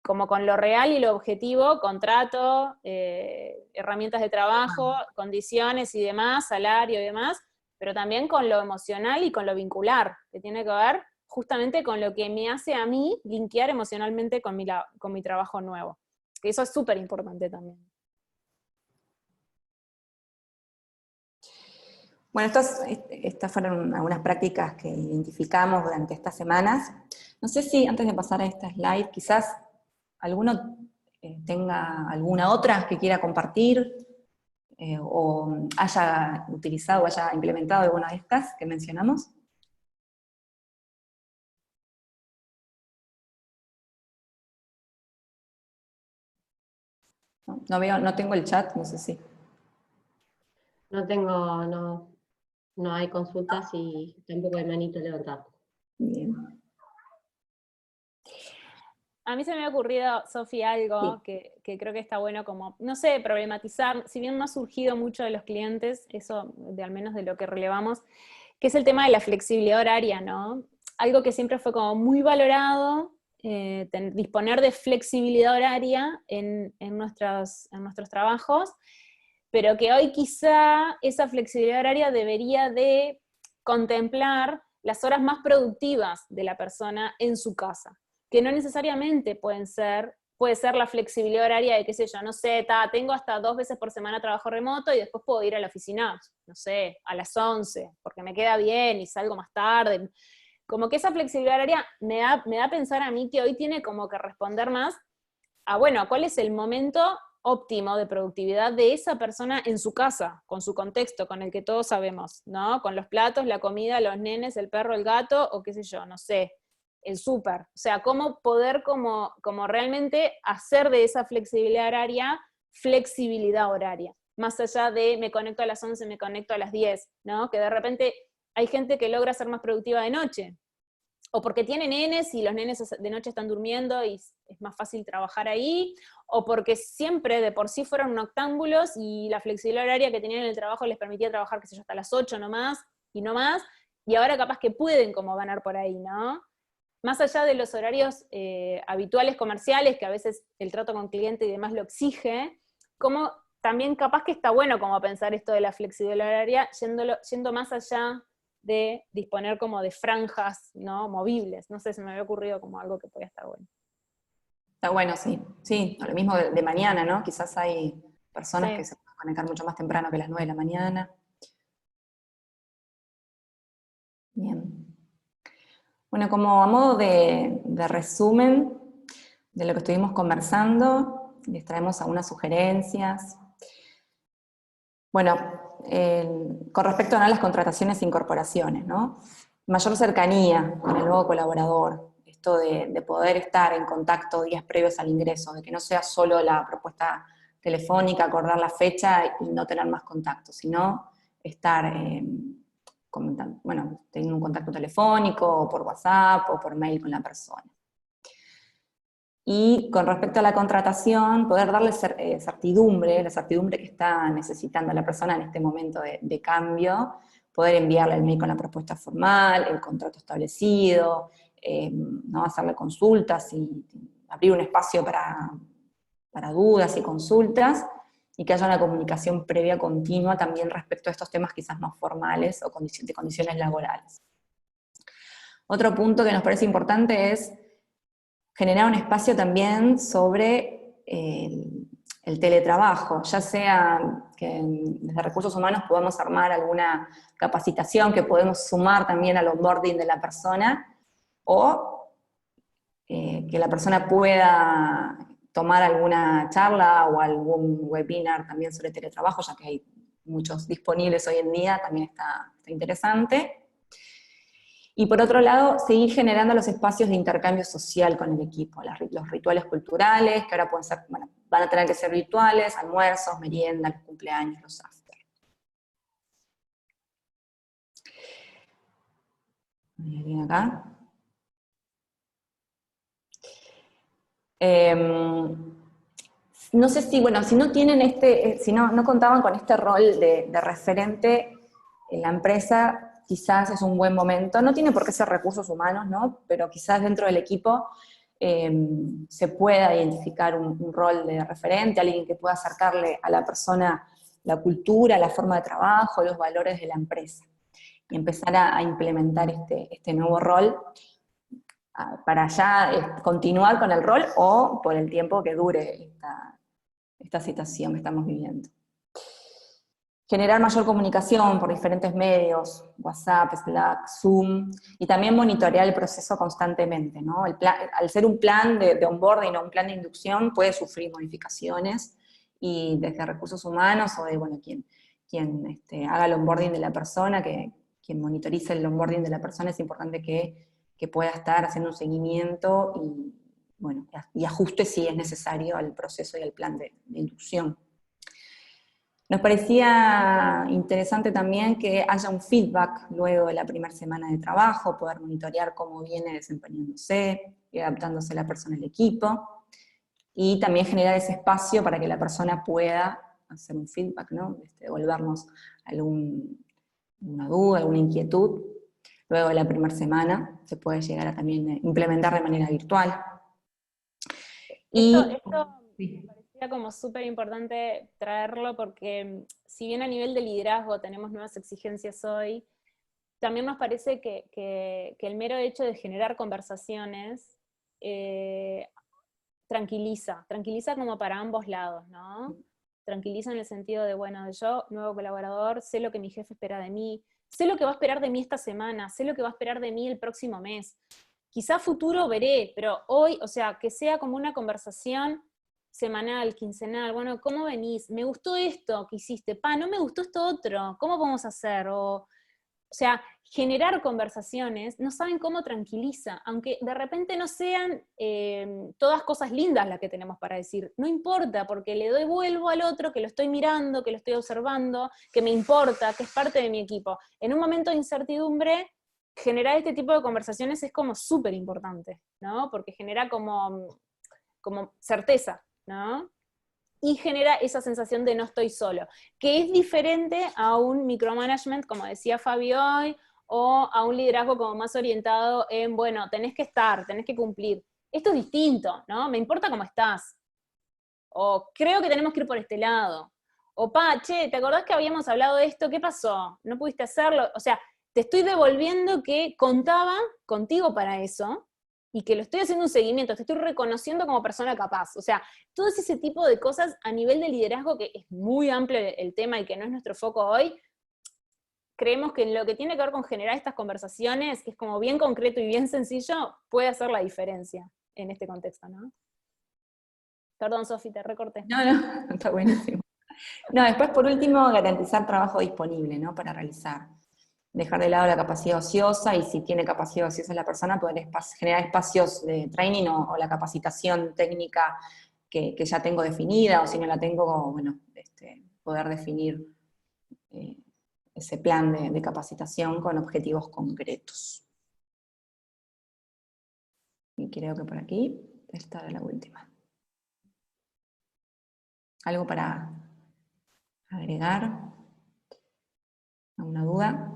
como con lo real y lo objetivo, contrato, herramientas de trabajo, condiciones y demás, salario y demás, pero también con lo emocional y con lo vincular, que tiene que ver justamente con lo que me hace a mí linkear emocionalmente con mi trabajo nuevo. Que eso es súper importante también. Bueno, estas fueron algunas prácticas que identificamos durante estas semanas. No sé si antes de pasar a esta slide, quizás alguno tenga alguna otra que quiera compartir, o haya utilizado o haya implementado alguna de estas que mencionamos. No veo, no tengo el chat, no sé si. No hay consultas y tampoco hay manito levantada. Bien. A mí se me ha ocurrido, Sofi, algo que creo que está bueno como, no sé, problematizar, si bien no ha surgido mucho de los clientes, eso de al menos de lo que relevamos, que es el tema de la flexibilidad horaria, ¿no? Algo que siempre fue como muy valorado, disponer de flexibilidad horaria en nuestros trabajos, pero que hoy quizá esa flexibilidad horaria debería de contemplar las horas más productivas de la persona en su casa, que no necesariamente puede ser la flexibilidad horaria de, qué sé yo, no sé, tengo hasta 2 veces por semana trabajo remoto y después puedo ir a la oficina, no sé, a las 11, porque me queda bien y salgo más tarde. Como que esa flexibilidad horaria me da a pensar a mí que hoy tiene como que responder más a, bueno, ¿cuál es el momento óptimo de productividad de esa persona en su casa, con su contexto, con el que todos sabemos, ¿no? Con los platos, la comida, los nenes, el perro, el gato, o qué sé yo, no sé, el súper. O sea, cómo poder como realmente hacer de esa flexibilidad horaria, flexibilidad horaria. Más allá de me conecto a las 11, me conecto a las 10, ¿no? Que de repente hay gente que logra ser más productiva de noche, o porque tiene nenes y los nenes de noche están durmiendo y es más fácil trabajar ahí, o porque siempre de por sí fueron noctámbulos y la flexibilidad horaria que tenían en el trabajo les permitía trabajar, qué sé yo, hasta las 8 no más, y ahora capaz que pueden como ganar por ahí, ¿no? Más allá de los horarios habituales comerciales, que a veces el trato con cliente y demás lo exige, como también capaz que está bueno como pensar esto de la flexibilidad horaria, yendo más allá de disponer como de franjas, ¿no? Movibles. No sé, se me había ocurrido como algo que podía estar bueno. Está bueno, sí. Sí, lo mismo de mañana, ¿no? Quizás hay personas que se pueden conectar mucho más temprano que las 9 de la mañana. Bien. Bueno, como a modo de resumen de lo que estuvimos conversando, les traemos algunas sugerencias. Bueno, con respecto a las contrataciones e incorporaciones, ¿no? Mayor cercanía con el nuevo colaborador, esto de poder estar en contacto días previos al ingreso, de que no sea solo la propuesta telefónica, acordar la fecha y no tener más contacto, sino estar teniendo un contacto telefónico, o por WhatsApp, o por mail con la persona. Y con respecto a la contratación, poder darle certidumbre, la certidumbre que está necesitando la persona en este momento de cambio, poder enviarle el mail con la propuesta formal, el contrato establecido, ¿no? Hacerle consultas y abrir un espacio para dudas y consultas, y que haya una comunicación previa continua también respecto a estos temas quizás más formales o de condiciones laborales. Otro punto que nos parece importante es generar un espacio también sobre el teletrabajo, ya sea que desde Recursos Humanos podamos armar alguna capacitación que podemos sumar también al onboarding de la persona, o que la persona pueda tomar alguna charla o algún webinar también sobre teletrabajo, ya que hay muchos disponibles hoy en día, también está interesante. Y por otro lado, seguir generando los espacios de intercambio social con el equipo, los rituales culturales, que ahora pueden ser, bueno, van a tener que ser virtuales, almuerzos, meriendas, los cumpleaños, los after. Bien acá. No sé si, bueno, si no tienen si no contaban con este rol de referente en la empresa, quizás es un buen momento, no tiene por qué ser Recursos Humanos, ¿no? Pero quizás dentro del equipo se pueda identificar un rol de referente, alguien que pueda acercarle a la persona la cultura, la forma de trabajo, los valores de la empresa, y empezar a implementar este nuevo rol para ya continuar con el rol o por el tiempo que dure esta situación que estamos viviendo. Generar mayor comunicación por diferentes medios, WhatsApp, Slack, Zoom, y también monitorear el proceso constantemente, ¿no? Al ser un plan de onboarding o un plan de inducción puede sufrir modificaciones, y desde recursos humanos o de, bueno, quien haga el onboarding de la persona, quien monitorice el onboarding de la persona, es importante que pueda estar haciendo un seguimiento y, bueno, y ajuste si es necesario al proceso y al plan de inducción. Nos parecía interesante también que haya un feedback luego de la primera semana de trabajo, poder monitorear cómo viene desempeñándose y adaptándose la persona al equipo, y también generar ese espacio para que la persona pueda hacer un feedback, ¿no? Devolvernos alguna duda, alguna inquietud. Luego de la primera semana se puede llegar a también implementar de manera virtual. Esto me parecía como súper importante traerlo porque si bien a nivel de liderazgo tenemos nuevas exigencias hoy, también nos parece que el mero hecho de generar conversaciones tranquiliza como para ambos lados, ¿no? Tranquiliza en el sentido de, bueno, yo, nuevo colaborador, sé lo que mi jefe espera de mí, sé lo que va a esperar de mí esta semana, sé lo que va a esperar de mí el próximo mes. Quizá futuro veré, pero hoy, o sea, que sea como una conversación semanal, quincenal, bueno, ¿cómo venís? Me gustó esto que hiciste, no me gustó esto otro, ¿cómo podemos hacer? O sea, generar conversaciones, no saben cómo tranquiliza, aunque de repente no sean todas cosas lindas las que tenemos para decir, no importa, porque le devuelvo al otro que lo estoy mirando, que lo estoy observando, que me importa, que es parte de mi equipo. En un momento de incertidumbre, generar este tipo de conversaciones es como súper importante, ¿no? Porque genera como certeza, ¿no? Y genera esa sensación de no estoy solo, que es diferente a un micromanagement, como decía Fabio hoy, o a un liderazgo como más orientado en, bueno, tenés que estar, tenés que cumplir. Esto es distinto, ¿no? Me importa cómo estás. O creo que tenemos que ir por este lado. O che, ¿te acordás que habíamos hablado de esto? ¿Qué pasó? ¿No pudiste hacerlo? O sea, te estoy devolviendo que contaba contigo para eso, y que lo estoy haciendo un seguimiento, te estoy reconociendo como persona capaz. O sea, todo ese tipo de cosas a nivel de liderazgo, que es muy amplio el tema y que no es nuestro foco hoy, creemos que en lo que tiene que ver con generar estas conversaciones, que es como bien concreto y bien sencillo, puede hacer la diferencia en este contexto, ¿no? Perdón, Sofi, te recorté. No, está buenísimo. No, después por último, garantizar trabajo disponible, ¿no? Para realizar. Dejar de lado la capacidad ociosa, y si tiene capacidad ociosa la persona, poder generar espacios de training o la capacitación técnica que ya tengo definida, o si no la tengo, bueno, poder definir ese plan de capacitación con objetivos concretos. Y creo que por aquí, esta era la última. ¿Algo para agregar? ¿Alguna duda?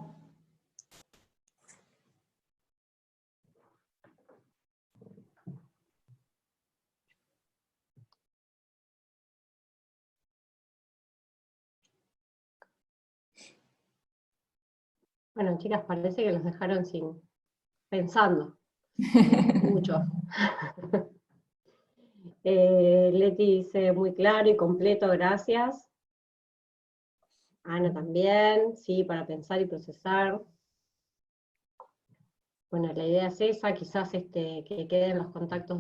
Bueno, chicas, parece que los dejaron pensando mucho. Leti dice, muy claro y completo, gracias. Ana también, sí, para pensar y procesar. Bueno, la idea es esa, quizás que queden los contactos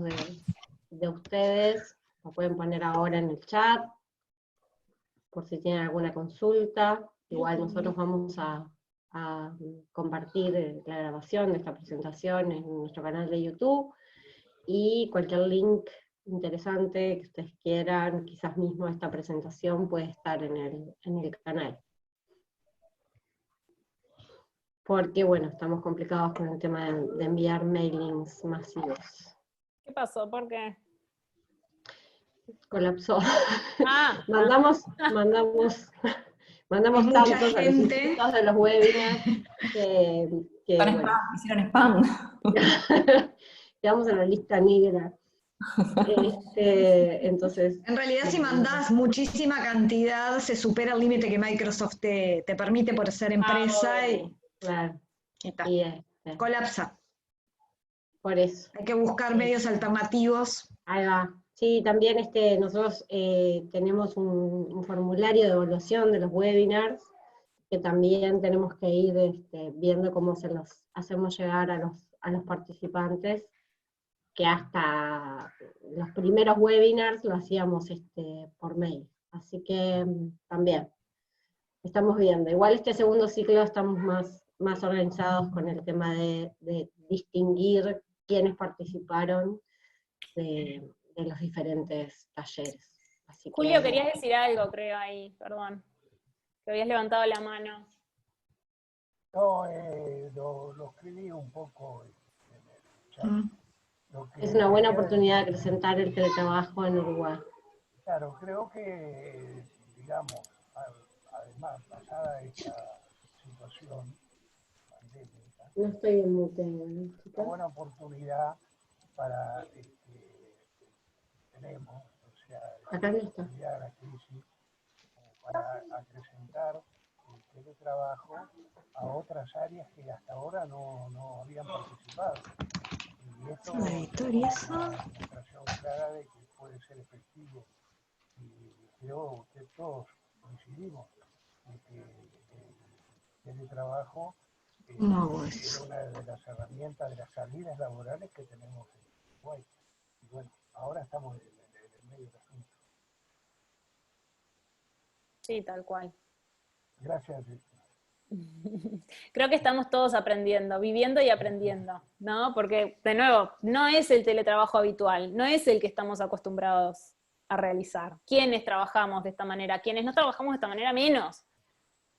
de ustedes, lo pueden poner ahora en el chat, por si tienen alguna consulta. Igual nosotros vamos a compartir la grabación de esta presentación en nuestro canal de YouTube, y cualquier link interesante que ustedes quieran, quizás mismo esta presentación puede estar en el canal. Porque, bueno, estamos complicados con el tema de enviar mailings masivos. ¿Qué pasó? ¿Por qué? Colapsó. Ah, mandamos mucha tantos a los gente. inscritos de los webinars que bueno, hicieron spam. quedamos en la lista negra. Entonces, En realidad, si mandás muchísima cantidad, se supera el límite que Microsoft te permite por ser empresa, y claro, está. Colapsa. Por eso. Hay que buscar medios alternativos. Ahí va. Sí, también nosotros tenemos un formulario de evaluación de los webinars, que también tenemos que ir viendo cómo se los hacemos llegar a los participantes, que hasta los primeros webinars lo hacíamos por mail. Así que también estamos viendo. Igual este segundo ciclo estamos más organizados con el tema de distinguir quiénes participaron de los diferentes talleres. Así que, Julio, querías decir algo, creo, ahí, perdón. Que habías levantado la mano. No, lo escribí un poco en el chat. es una buena oportunidad de presentar el teletrabajo en Uruguay. Claro, creo que, digamos, además, pasada esta situación pandémica, No estoy en mute, una chicas. buena oportunidad para, tenemos, o sea, Acá no está. estudiar la crisis, como para acrecentar el teletrabajo a otras áreas que hasta ahora no habían participado. Y esto es una demostración clara de que puede ser efectivo. Y creo que todos coincidimos en que el teletrabajo es una de las herramientas, de las salidas laborales que tenemos en Uruguay. Y bueno, ahora estamos en el medio del asunto. Sí, tal cual. Gracias. Creo que estamos todos aprendiendo, viviendo y aprendiendo, ¿no? Porque, de nuevo, no es el teletrabajo habitual, no es el que estamos acostumbrados a realizar. ¿Quiénes trabajamos de esta manera? ¿Quiénes no trabajamos de esta manera? Menos.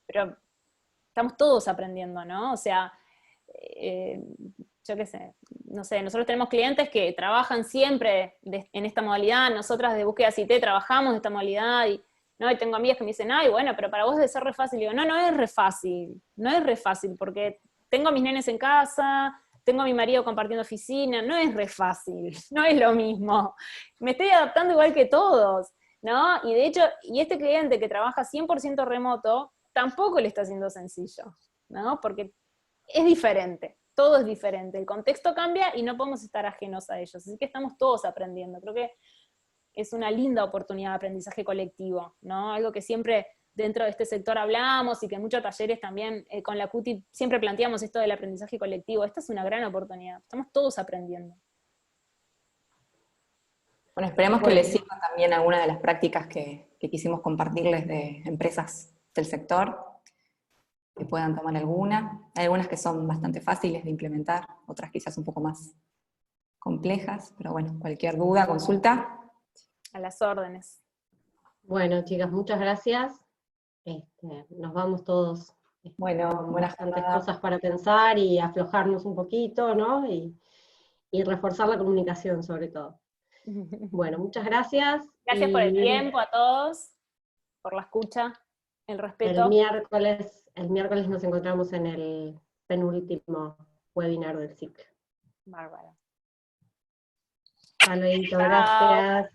Pero estamos todos aprendiendo, ¿no? O sea, yo qué sé, no sé, nosotros tenemos clientes que trabajan siempre en esta modalidad, nosotras de Búsquedas IT trabajamos de esta modalidad, y tengo amigas que me dicen, ay, bueno, pero para vos debe ser re fácil. Y digo, no es re fácil, no es re fácil, porque tengo a mis nenes en casa, tengo a mi marido compartiendo oficina, no es re fácil, no es lo mismo. Me estoy adaptando igual que todos, ¿no? Y de hecho, este cliente que trabaja 100% remoto, tampoco le está siendo sencillo, ¿no? Porque es diferente, todo es diferente, el contexto cambia y no podemos estar ajenos a ellos, así que estamos todos aprendiendo. Creo que es una linda oportunidad de aprendizaje colectivo, ¿no? Algo que siempre dentro de este sector hablamos y que en muchos talleres también con la CUTI siempre planteamos esto del aprendizaje colectivo. Esta es una gran oportunidad, estamos todos aprendiendo. Bueno, esperemos que les sirva también alguna de las prácticas que quisimos compartirles de empresas del sector, que puedan tomar alguna. Hay algunas que son bastante fáciles de implementar, otras quizás un poco más complejas, pero bueno, cualquier duda, consulta. A las órdenes. Bueno, chicas, muchas gracias. Nos vamos todos bueno, con bastantes cosas para pensar y aflojarnos un poquito, ¿no? Y reforzar la comunicación, sobre todo. Bueno, muchas gracias. Gracias por el tiempo a todos, por la escucha, el respeto. El miércoles nos encontramos en el penúltimo webinar del ciclo. Bárbaro. Hasta luego, gracias.